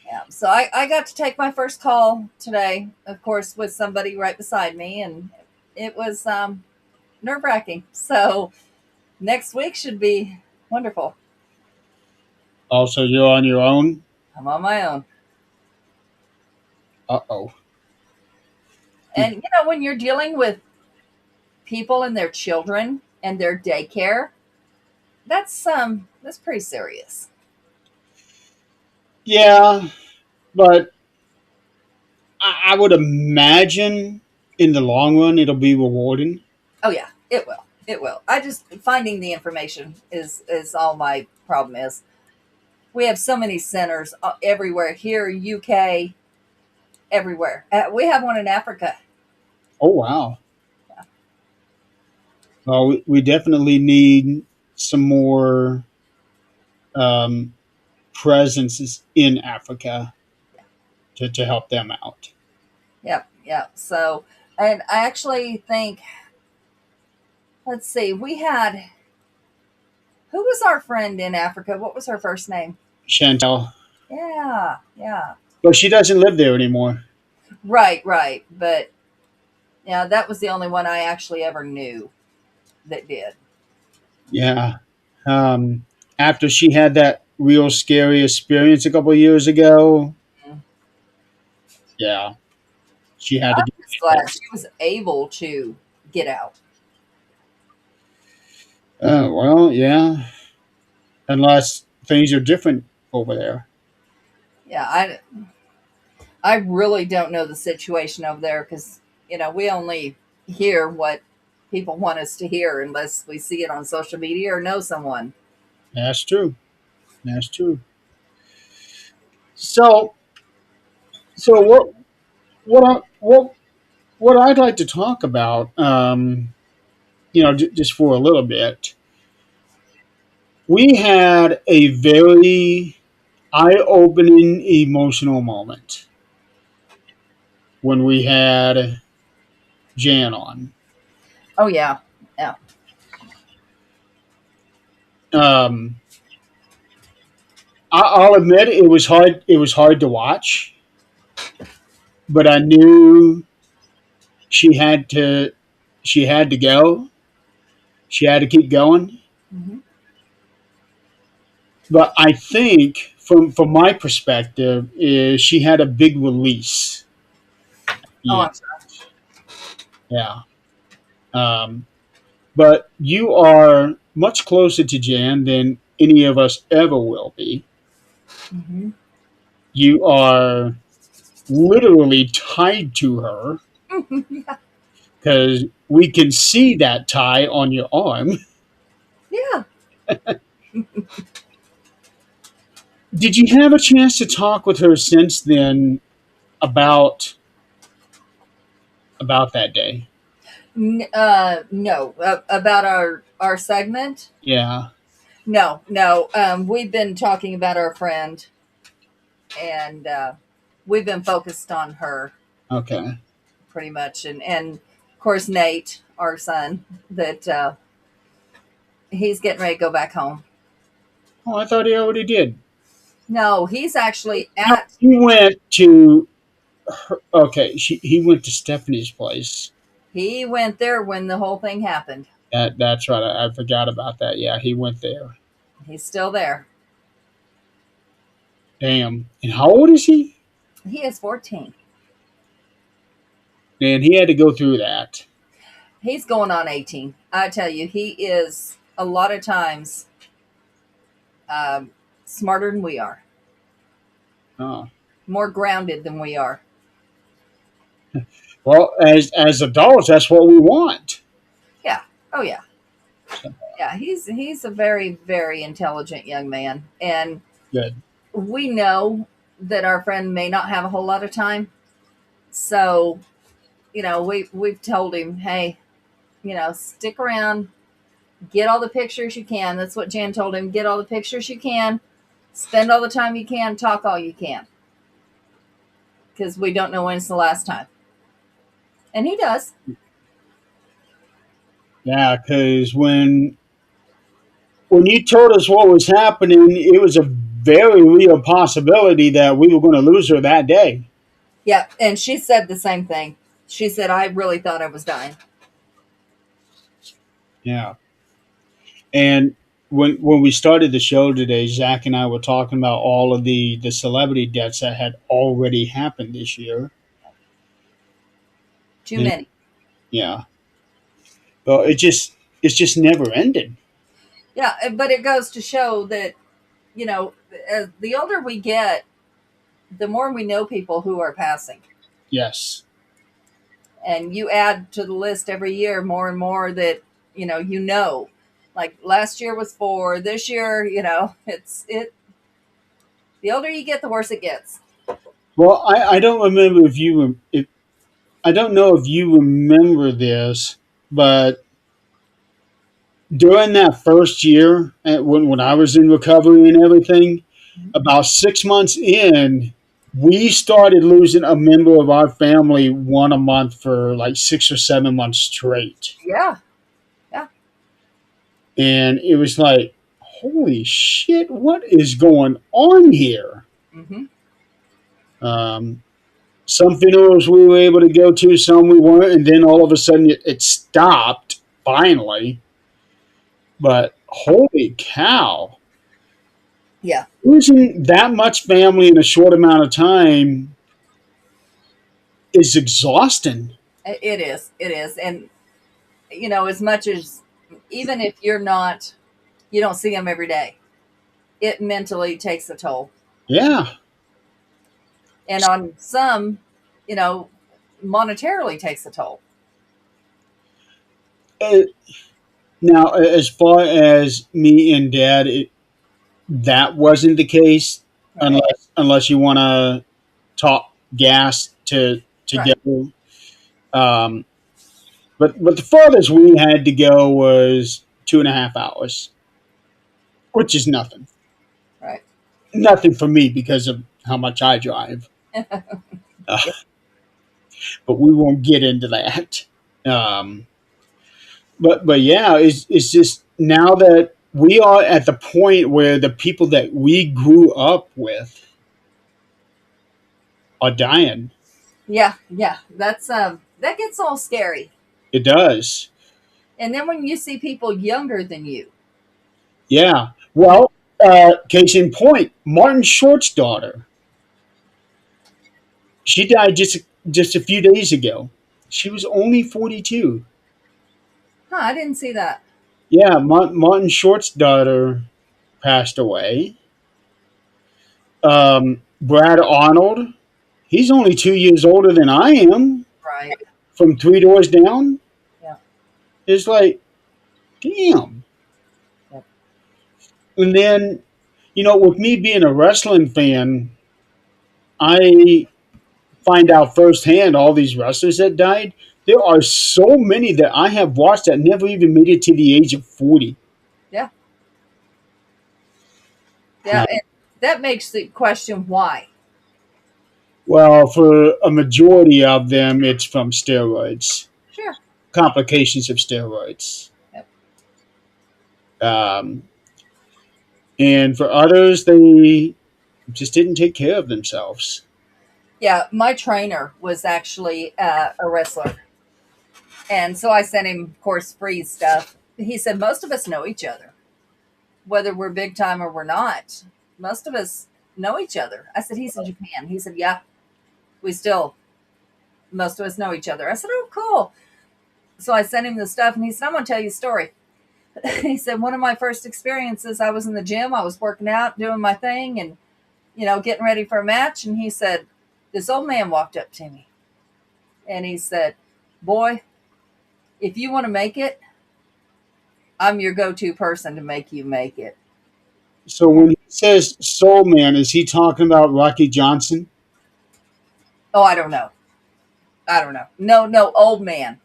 Yeah. So I got to take my first call today, of course, with somebody right beside me, and it was nerve wracking. So next week should be wonderful. Also, you're on your own. I'm on my own. Uh-oh. And you know, when you're dealing with people and their children and their daycare, that's pretty serious. Yeah, but I would imagine in the long run it'll be rewarding. Oh yeah, it will. It will. I just finding the information is all my problem is. We have so many centers everywhere here, UK, everywhere. We have one in Africa. Oh wow. Well, we definitely need some more um, presences in Africa to help them out. Yep, yep. So, and I actually think, let's see, we had who was our friend in Africa? What was her first name? Chantel, Yeah, yeah. but she doesn't live there anymore. Right, right. But yeah, that was the only one I actually ever knew that did. Yeah. After she had that real scary experience a couple of years ago, Mhm. yeah, she had to I'm get just help. glad she was able to get out. Well, yeah, unless things are different over there. Yeah, I really don't know the situation over there because we only hear what people want us to hear unless we see it on social media or know someone. That's true. That's true. So, so what I'd like to talk about, just for a little bit, we had a very eye-opening emotional moment when we had Jan on. Oh yeah, yeah. Um, I'll admit it was hard. It was hard to watch, but I knew she had to. She had to go. She had to keep going. Hmm. But I think, from my perspective, is she had a big release. Oh, Yeah, I'm sorry. yeah. Um, but you are much closer to Jan than any of us ever will be. Hmm. You are literally tied to her because we can see that tie on your arm. Yeah. Did you have a chance to talk with her since then about that day? No, about our segment. Yeah. No, no. We've been talking about our friend, and we've been focused on her Okay. pretty much, and of course Nate, our son, that he's getting ready to go back home. Oh, I thought he already did. No, he's actually No, at. he went to okay. He went to Stephanie's place. He went there when the whole thing happened. That's right. I forgot about that. Yeah, he went there. He's still there. Damn. And how old is he? He is 14. And he had to go through that. He's going on 18. I tell you, he is a lot of times um, smarter than we are, Oh. more grounded than we are. Well, as adults, that's what we want. Yeah. Oh yeah. Yeah. He's a very very intelligent young man, and Good. we know that our friend may not have a whole lot of time, so we've told him, hey, stick around, get all the pictures you can. That's what Jan told him. Get all the pictures you can, spend all the time you can, talk all you can, because we don't know when it's the last time. And he does. Yeah, because when you told us what was happening, it was a very real possibility that we were going to lose her that day. Yeah. And she said the same thing. She said, I really thought I was dying. Yeah. And when we started the show today, Zach and I were talking about all of the celebrity deaths that had already happened this year. Too And many. yeah, well, it's just never ended. Yeah. But it goes to show that, as the older we get, the more we know people who are passing. Yes. And you add to the list every year more and more that, like last year was 4, this year, the older you get, the worse it gets. Well, I don't remember if I don't know if you remember this, but during that first year, when I was in recovery and everything, about 6 months in, we started losing a member of our family one a month for like 6 or 7 months straight. Yeah. Yeah. And it was like, holy shit, what is going on here? Mm-hmm. Um, some funerals we were able to go to, some we weren't, and then all of a sudden it stopped finally. But holy cow, Yeah. losing that much family in a short amount of time is exhausting. It is. It is. And, as much as, even if you don't see them every day, it mentally takes a toll. Yeah. And on some, you know, monetarily takes a toll. Uh, Now, as far as me and Dad, that wasn't the case, Right. unless you want to talk gas to Right. go. Um, but the farthest we had to go was 2.5 hours, which is nothing. Right. Nothing for me because of how much I drive. Uh, but we won't get into that. Um, but yeah, it's just now that we are at the point where the people that we grew up with are dying. Yeah. Yeah. That gets all scary. It does. And then when you see people younger than you. Yeah. Well, case in point, Martin Short's daughter. She died just a few days ago. She was only 42. Huh, I didn't see that. Yeah, Martin Short's daughter passed away. Brad Arnold, he's only 2 years older than I am. Right. From Three Doors Down. Yeah. It's like, damn. Yep. And then, with me being a wrestling fan, I find out firsthand all these wrestlers that died. There are so many that I have watched that never even made it to the age of 40. Yeah. Uh, Yeah. And that makes the question why. well, for a majority of them, it's from steroids, Sure. complications of steroids. Yep. Um, and for others, they just didn't take care of themselves. Yeah, my trainer was actually a wrestler. And so I sent him, of course, free stuff. He said, most of us know each other, whether we're big time or we're not. Most of us know each other. I said, he's in Japan. He said, yeah, we still, most of us know each other. I said, oh, cool. So I sent him the stuff and he said, I'm going to tell you a story. He said, one of my first experiences, I was in the gym, I was working out, doing my thing and, getting ready for a match. And he said, this old man walked up to me and he said, boy, if you want to make it, I'm your go-to person to make you make it. So when he says soul man, is he talking about Rocky Johnson? Oh, I don't know. I don't know. No, no, old man.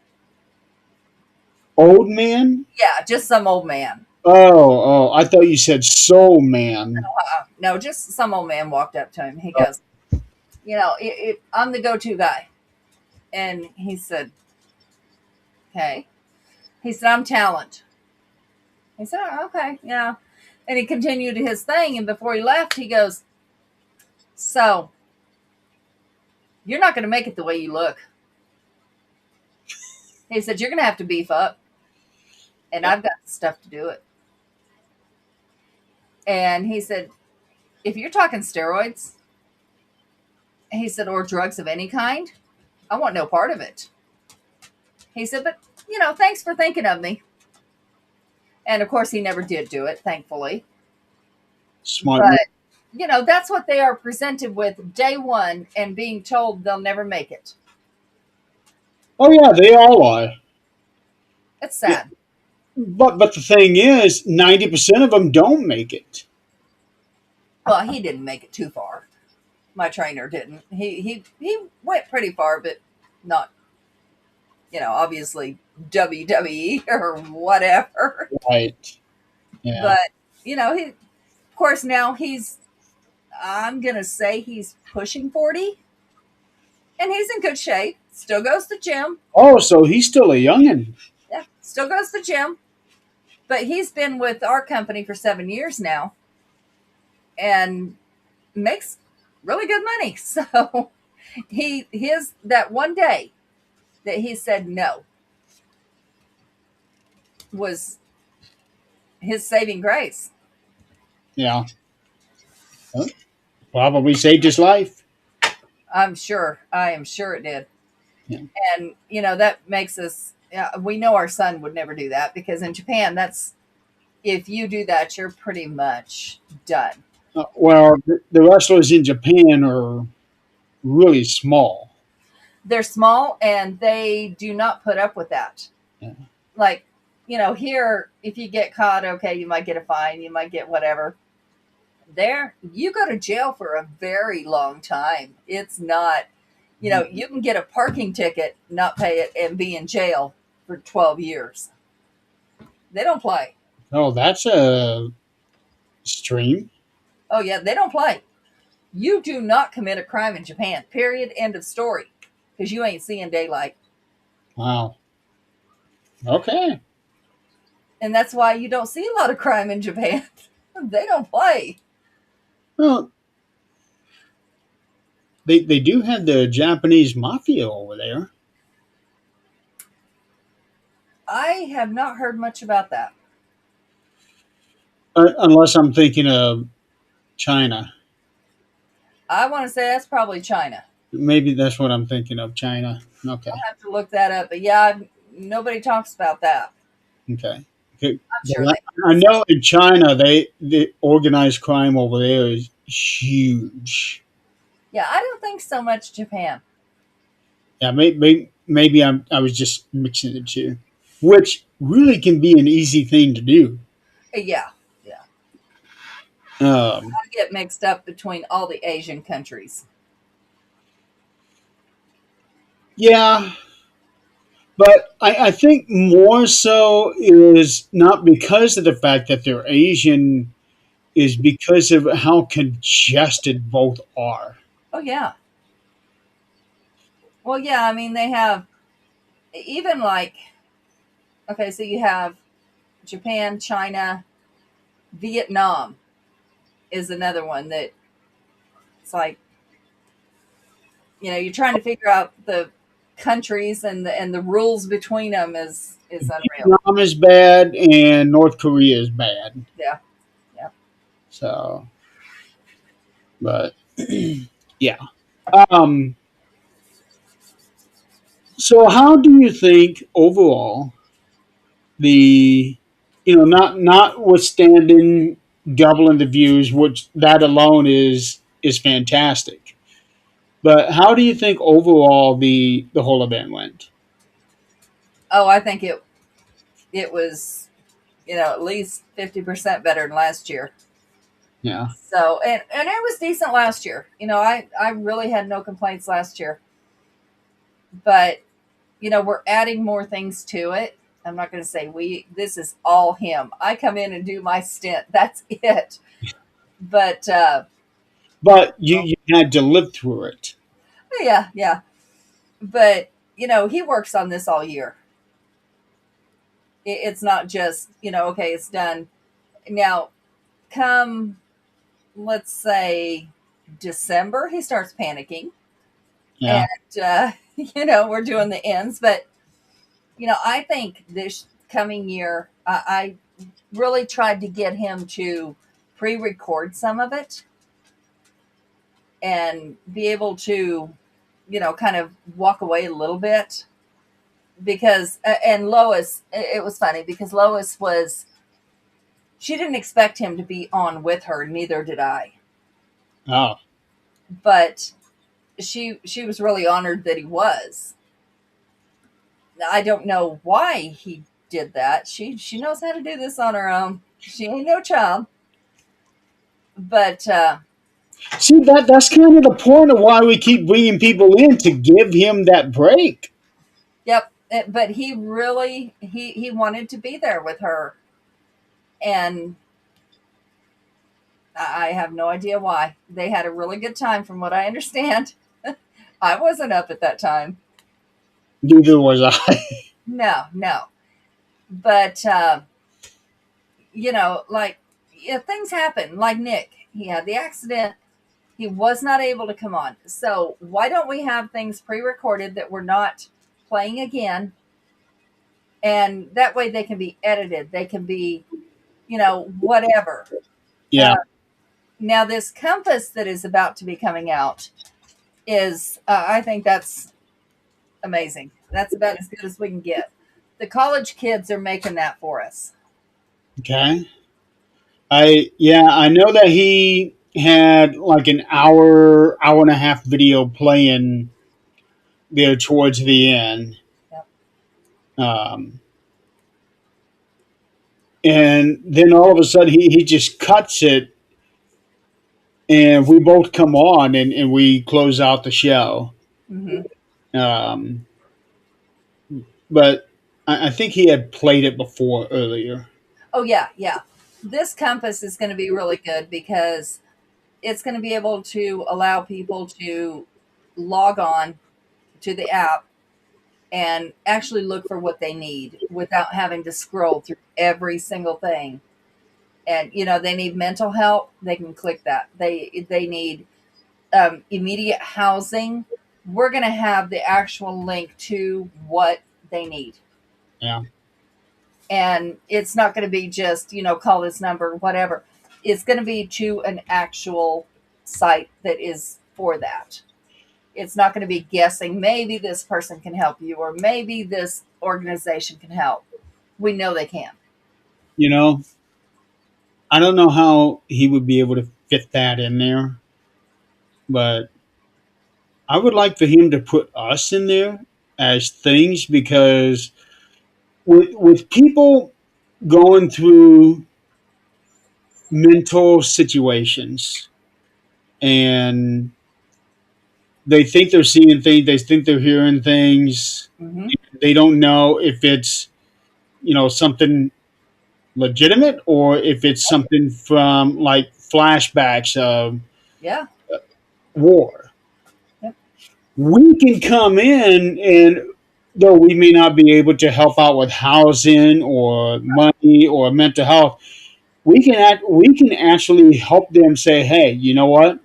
Old man? Yeah, just some old man. Oh, I thought you said soul man. No, just some old man walked up to him. He goes, I'm the go-to guy. And he said, okay. He said, I'm talent. He said, oh, okay, yeah. And he continued his thing. And before he left, he goes, so you're not going to make it the way you look. He said, you're going to have to beef up. And I've got stuff to do it. And he said, if you're talking steroids, he said, or drugs of any kind, I want no part of it. He said, but, thanks for thinking of me. And of course, he never did do it, thankfully. Smart. But, that's what they are presented with day one and being told they'll never make it. Oh yeah, they all are. It's sad. But the thing is, 90% of them don't make it. Well, he didn't make it too far. My trainer didn't. He went pretty far, but not, obviously WWE or whatever. Right. Yeah. But, of course, now I'm going to say he's pushing 40 and he's in good shape. Still goes to the gym. Oh, so he's still a youngin. Yeah, still goes to the gym. But he's been with our company for 7 years now and makes really good money. So that one day that he said no was his saving grace. Yeah. Huh? Probably saved his life. I am sure it did. Yeah. And, that makes us, we know our son would never do that because in Japan, if you do that, you're pretty much done. Well, the wrestlers in Japan are really small. They're small and they do not put up with that. Yeah. Like, here, if you get caught, okay, you might get a fine, you might get whatever. There, you go to jail for a very long time. It's not, you can get a parking ticket, not pay it, and be in jail for 12 years. They don't play. Oh, that's a stream. Oh, yeah, they don't play. You do not commit a crime in Japan, period, end of story, because you ain't seeing daylight. Wow. Okay. And that's why you don't see a lot of crime in Japan. They don't play. Well, they do have the Japanese mafia over there. I have not heard much about that. Unless I'm thinking of China. I want to say that's probably China. Maybe that's what I'm thinking of, China. Okay. I'll have to look that up. But yeah, nobody talks about that. Okay. I'm sure I know in China, the organized crime over there is huge. Yeah, I don't think so much Japan. Yeah, maybe I was just mixing the two, which really can be an easy thing to do. Yeah. Um, I get mixed up between all the Asian countries. yeah, but I think more so is not because of the fact that they're Asian, is because of how congested both are. Oh, yeah. Well, yeah, I mean, they have even like, okay, so you have Japan, China, Vietnam. is another one that it's like, you're trying to figure out the countries and the rules between them is unreal. Vietnam is bad and North Korea is bad. Yeah, yeah. So, but yeah. Um, so how do you think overall the, notwithstanding doubling the views, which that alone is fantastic. But how do you think overall the whole event went? Oh, I think it was, at least 50% better than last year. Yeah. So, and it was decent last year. I really had no complaints last year. But, we're adding more things to it. I'm not going to say this is all him. I come in and do my stint. That's it. But, But you had to live through it. yeah, yeah. But, he works on this all year. It's not just, okay, it's done. Now, come, let's say, December, he starts panicking. Yeah. And, we're doing the ends. But, I think this coming year, I really tried to get him to pre-record some of it and be able to, kind of walk away a little bit. Because, and Lois, it was funny because Lois she didn't expect him to be on with her. Neither did I. Oh. But she was really honored that he was. I don't know why he did that. She knows how to do this on her own. She ain't no child. But See, that's kind of the point of why we keep bringing people in to give him that break. yep. But he really he wanted to be there with her, and I have no idea why. They had a really good time, from what I understand. I wasn't up at that time. Neither was I. No, no. But like, yeah, things happen. Like Nick, he had the accident. He was not able to come on. So why don't we have things pre-recorded that we're not playing again? And that way they can be edited. They can be, whatever. Yeah. Now this compass that is about to be coming out is, I think that's amazing. That's about as good as we can get. The college kids are making that for us. Okay. I know that he had like an hour and a half video playing there towards the end. Yep. Um, and then all of a sudden he just cuts it and we both come on and we close out the show. Mm-hmm. Um, but I think he had played it before earlier. Oh yeah, yeah. This compass is going to be really good because it's going to be able to allow people to log on to the app and actually look for what they need without having to scroll through every single thing. And they need mental help, they can click that. They need immediate housing. We're going to have the actual link to what they need. Yeah. And it's not going to be just, call this number, whatever. It's going to be to an actual site that is for that. It's not going to be guessing, maybe this person can help you, or maybe this organization can help. We know they can. You know, I don't know how he would be able to fit that in there, but I would like for him to put us in there as things because with people going through mental situations and they think they're seeing things, they think they're hearing things, Mm-hmm. they don't know if it's something legitimate or if it's something from like flashbacks of Yeah. war. Yep. We can come in and though we may not be able to help out with housing or money or mental health, we can actually help them say, hey, you know what?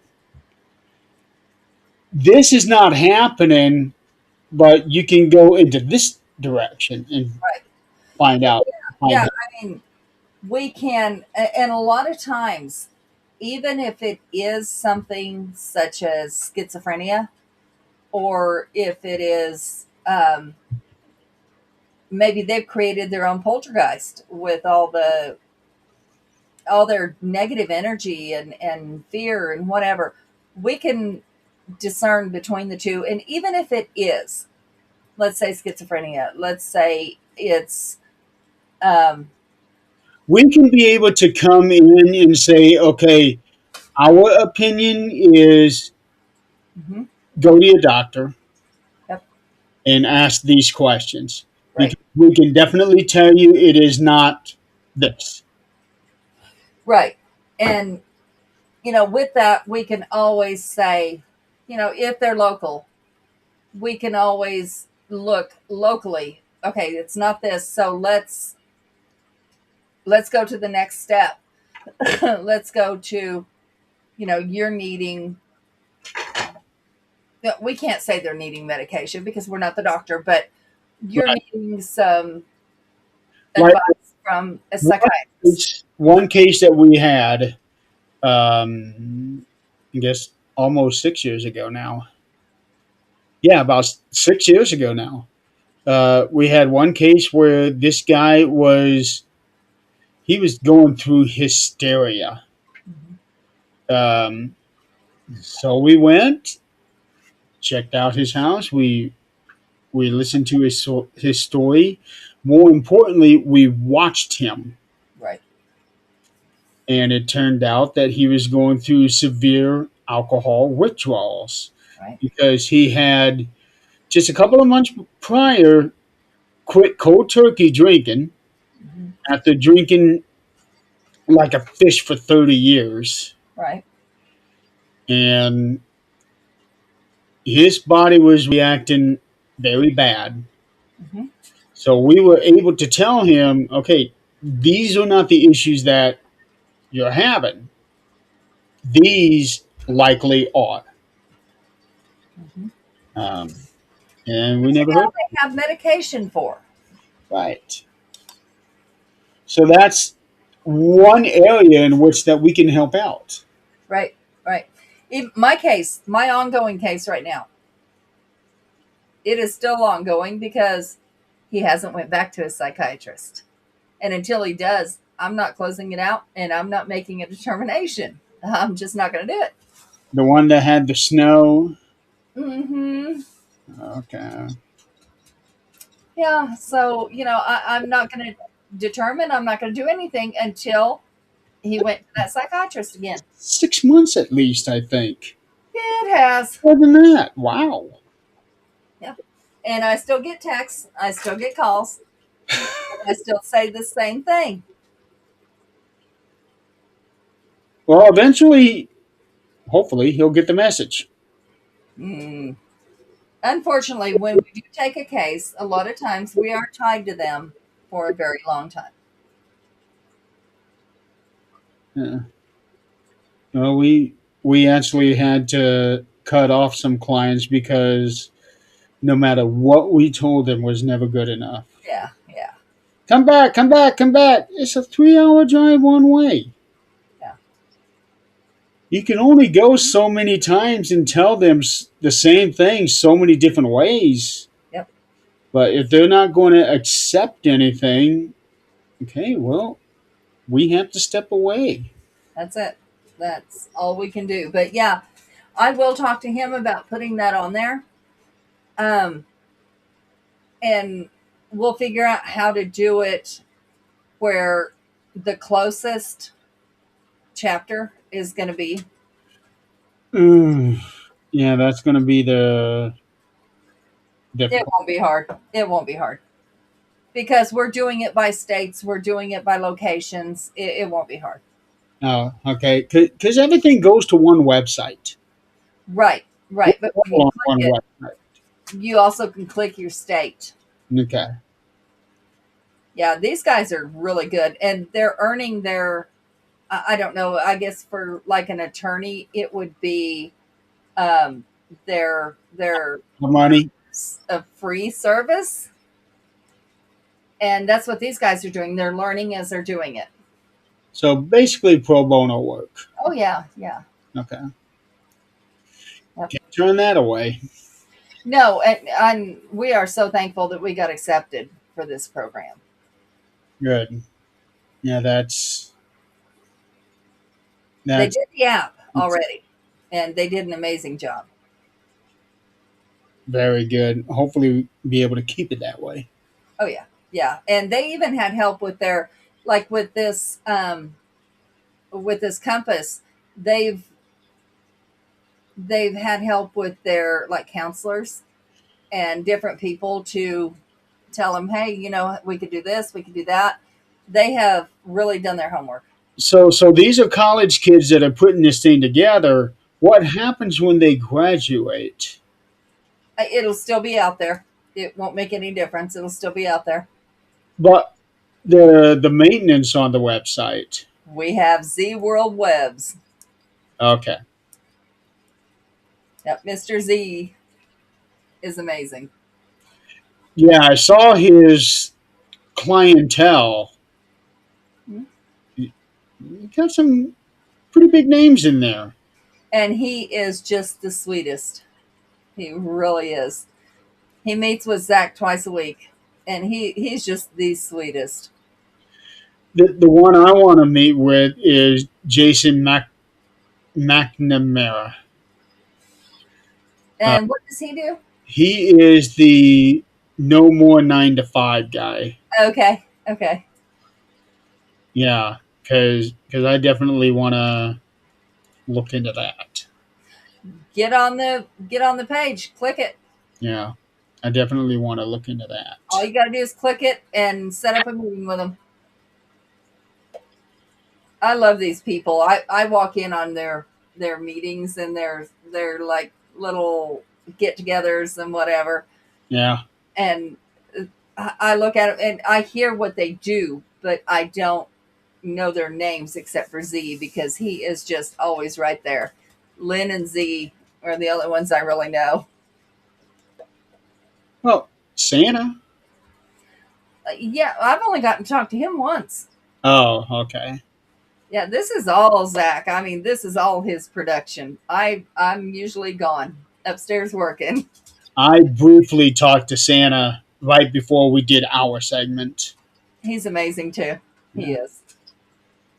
This is not happening, but you can go into this direction and Right. find out. Yeah. Find out. I mean, we can, and a lot of times, even if it is something such as schizophrenia, or if it is, maybe they've created their own poltergeist with all their negative energy and fear and whatever, we can discern between the two. And even if it is, let's say schizophrenia, let's say it's, um, We can be able to come in and say, okay, our opinion is mhm, go to your doctor yep, and ask these questions right, because we can definitely tell you it is not this. right. And, with that, we can always say, if they're local, we can always look locally. Okay, it's not this, so let's go to the next step. Let's go to, you're needing, no, we can't say they're needing medication because we're not the doctor, but you're Right. needing some Like advice from a one psychiatrist. one case that we had, I guess almost 6 years ago now. Yeah, about 6 years ago now. We had one case where this guy he was going through hysteria. Mhm. Um, so we went, checked out his house. We listened to his story. More importantly, we watched him, Right, and it turned out that he was going through severe alcohol withdrawals right. because he had just a couple of months prior quit cold turkey drinking Hmm. after drinking like a fish for 30 years, Right. and his body was reacting very bad. Hmm. So we were able to tell him, okay, these are not the issues that you're having. These likely are. Hmm. Um, and we Which never now heard. they have medication for. Right. So that's one area in which that we can help out. Right, right. In my case, my ongoing case right now, it is still ongoing because he hasn't went back to a psychiatrist. And until he does, I'm not closing it out and I'm not making a determination. I'm just not going to do it. The one that had the snow. Hmm. Okay. Yeah. So, I'm not going to determine, I'm not going to do anything until he went to that psychiatrist again. 6 months at least, I think. It has. More than that. Wow. Yeah. And I still get texts, I still get calls, I still say the same thing. Well, eventually, hopefully, he'll get the message. Mm. Unfortunately, when we do take a case, a lot of times we are tied to them for a very long time. Yeah. Well, we actually had to cut off some clients because no matter what we told them was never good enough. Yeah, yeah, Come back, come back, come back. It's a 3 hour drive one way. yeah. You can only go so many times and tell them the same thing so many different ways. Yep, But if they're not going to accept anything, okay, well, we have to step away. that's it. That's all we can do. But yeah, I will talk to him about putting that on there. Um, and we'll figure out how to do it where the closest chapter is going to be. Mm, yeah, that's going to be the It difficult. won't be hard. It won't be hard because we're doing it by states, we're doing it by locations. It won't be hard. Oh, okay, because everything goes to one website. Right, right. But when you All on click one it, website. you also can click your state. Okay. Yeah, these guys are really good and they're earning their I don't know. I guess for like an attorney, it would be um, their The money. a free service, and that's what these guys are doing. They're learning as they're doing it. So basically pro bono work. Oh yeah, yeah. Okay. Yep. Can't turn that away. No, and we are so thankful that we got accepted for this program. Good. Yeah, They that's did the app already, and they did an amazing job. very good. Hopefully be able to keep it that way. Oh yeah, yeah. And they even had help with their like with this compass. They've they've had help with their like counselors and different people to tell them, hey, we could do this, we could do that. They have really done their homework. So these are college kids that are putting this thing together. What happens when they graduate? It'll still be out there. It won't make any difference. It'll still be out there. But the maintenance on the website. We have Z World Webs. Okay. Yep, Mr. Z is amazing. Yeah, I saw his clientele. Mhm. He got some pretty big names in there. And he is just the sweetest. He really is. He meets with Zach twice a week, and he's just the sweetest. The one I want to meet with is Jason McNamara. Uh, And what does he do? he is the no more 9 to 5 guy. Okay, okay. Yeah, because I definitely want to look into that. Get on the page, click it. Yeah, I definitely want to look into that. All you got to do is click it and set up a meeting with them. I love these people. I walk in on their meetings and their like little get-togethers and whatever, Yeah, and I look at it and I hear what they do, but I don't know their names except for Z because he is just always right there. Lynn and Z are the only ones I really know. well, Santa. Yeah, I've only gotten to talk to him once. Oh, okay. Yeah, this is all Zach. I mean, this is all his production. I'm usually gone upstairs working. I briefly talked to Santa right before we did our segment. He's amazing too. He Yeah. is.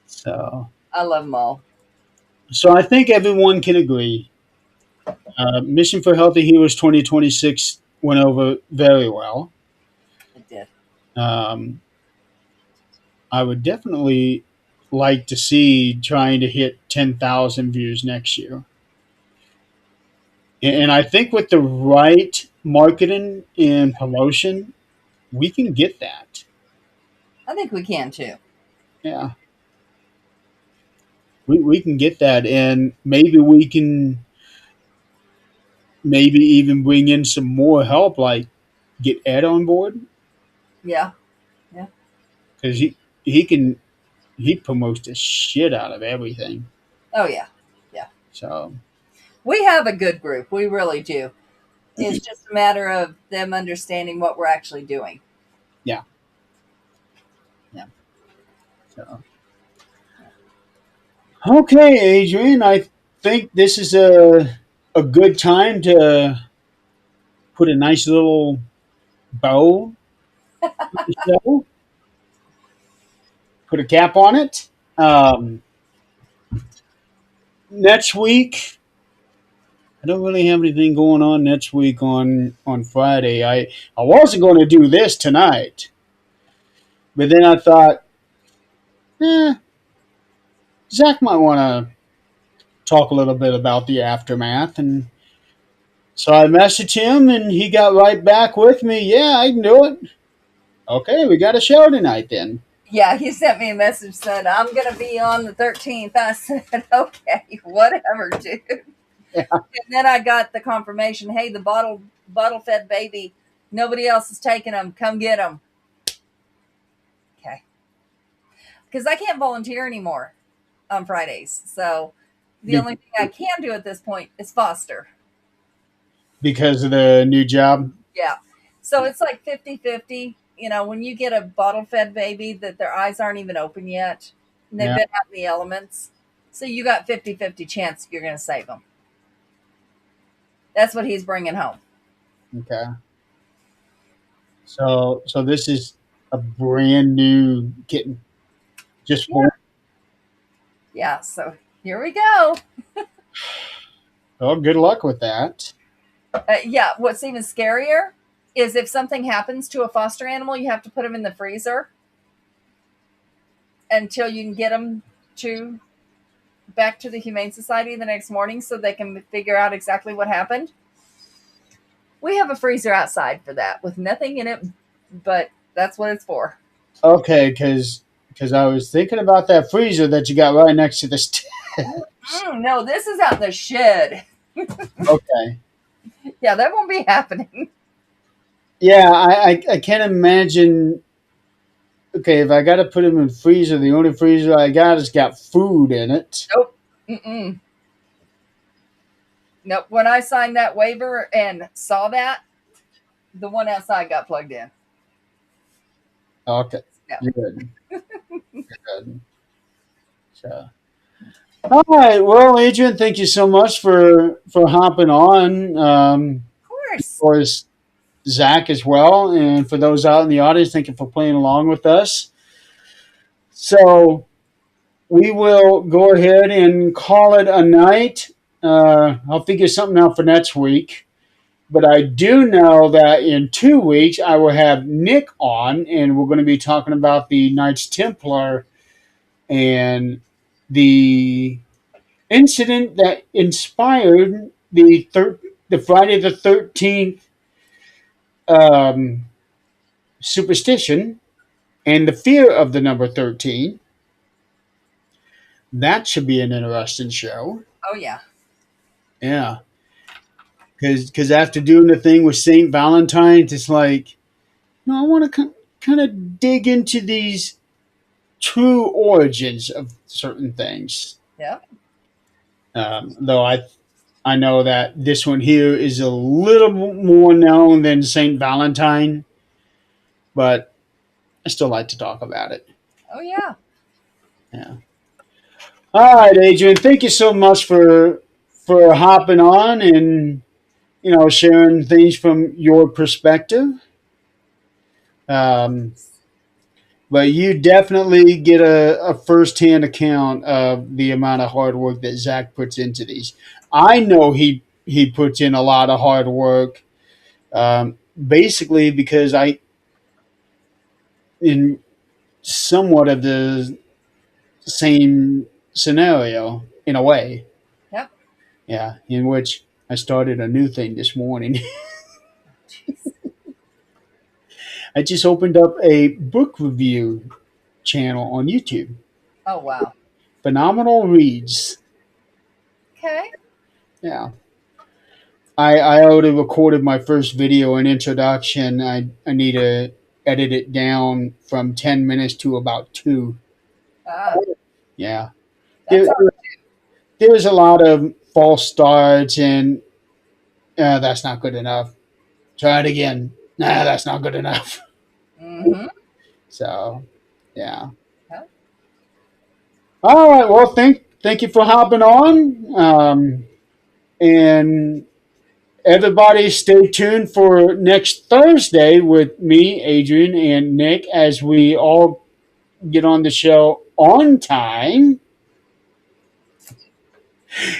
So, I love them all. so I think everyone can agree. Mission for Healthy Heroes 2026 went over very well. It did. Um, I would definitely like to see trying to hit 10,000 views next year. And I think with the right marketing and promotion, we can get that. I think we can too. Yeah. We can get that. And maybe we can maybe even bring in some more help, like get Ed on board. Yeah. Yeah. Because he promotes the shit out of everything. Oh yeah. Yeah. So, We have a good group. We really do. It's just a matter of them understanding what we're actually doing. yeah. Yeah. So. Okay, Adrian, I think this is a good time to put a nice little bow on the show, put a cap on it. Next week, I don't really have anything going on next week on Friday. I wasn't going to do this tonight, but then I thought, eh, Zach might want to talk a little bit about the aftermath, and so I messaged him, and he got right back with me. Yeah, I can do it. Okay, we got a show tonight then. Yeah, he sent me a message said I'm gonna be on the 13th. I said, okay, whatever, dude. Yeah. And then I got the confirmation, hey, the bottle fed baby, nobody else is taking them. Come get them. Okay. Because I can't volunteer anymore. on Fridays. So the Be- only thing I can do at this point is foster. because of the new job. Yeah. So it's like 50-50. You know, when you get a bottle fed baby that their eyes aren't even open yet, and they've Yeah. been out in the elements, so you got 50-50 chance you're going to save them. That's what he's bringing home. Okay. So this is a brand new kitten, just Yeah. born. Yeah. So here we go. Oh, good luck with that. Yeah. What's even scarier is if something happens to a foster animal, you have to put them in the freezer until you can get them to back to the Humane Society the next morning so they can figure out exactly what happened. We have a freezer outside for that with nothing in it, but that's what it's for. Okay, because I was thinking about that freezer that you got right next to the No, this is out in the shed. Okay. Yeah, that won't be happening. Yeah, I can't imagine. Okay, if I got to put them in freezer, the only freezer I got has got food in it. Nope. Mm-mm. Nope. When I signed that waiver and saw that, the one outside got plugged in. Okay, Yeah. good, good. So, all right. Well, Adrian, thank you so much for hopping on. Of course. Of course, Zach as well, and for those out in the audience, thank you for playing along with us. So we will go ahead and call it a night. I'll figure something out for next week. But I do know that in 2 weeks I will have Nick on, and we're going to be talking about the Knights Templar and the incident that inspired the Friday the 13th um, superstition and the fear of the number 13. That should be an interesting show. Oh, yeah. Yeah. Because after doing the thing with St. Valentine's, it's like, no, I want to kind of dig into these true origins of certain things. Yeah. Though I know that this one here is a little more known than St. Valentine, but I still like to talk about it. Oh, yeah. Yeah. All right, Adrian. Thank you so much for hopping on and sharing things from your perspective. Um, but you definitely get a first-hand account of the amount of hard work that Zach puts into these. I know he puts in a lot of hard work, basically because I in somewhat of the same scenario in a way. Yep. Yeah, in which I started a new thing this morning. I just opened up a book review channel on YouTube. Oh, wow. Phenomenal Reads. Okay. Yeah. I already recorded my first video and introduction. I need to edit it down from 10 minutes to about 2. Ah, Yeah. that's There, there's a lot of false starts and that's not good enough. Try it again. Nah, that's not good enough. mm-hmm. So, yeah. Yeah. All right. Well, thank you for hopping on. And everybody stay tuned for next Thursday with me, Adrian, and Nick as we all get on the show on time.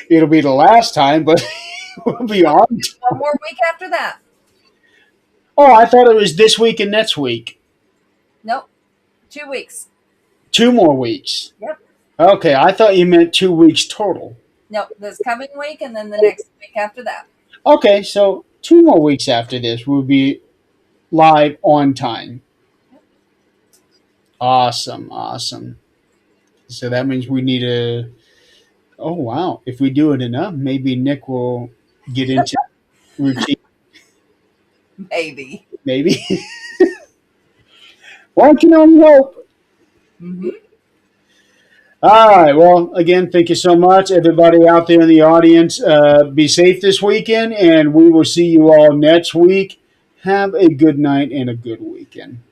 It'll be the last time, but we'll be on. One more week after that. Oh, I thought it was this week and next week. Nope. 2 weeks. 2 more weeks. Yep. Okay, I thought you meant 2 weeks total. Nope. This coming week and then the next week after that. Okay, so 2 more weeks after this, we'll be live on time. Awesome, awesome. So that means we need a. Oh wow! If we do it enough, maybe Nick will get into routine. Maybe. Maybe. Well, I can only hope. Mm-hmm. All right. Well, again, thank you so much, everybody out there in the audience. Be safe this weekend, and we will see you all next week. Have a good night and a good weekend.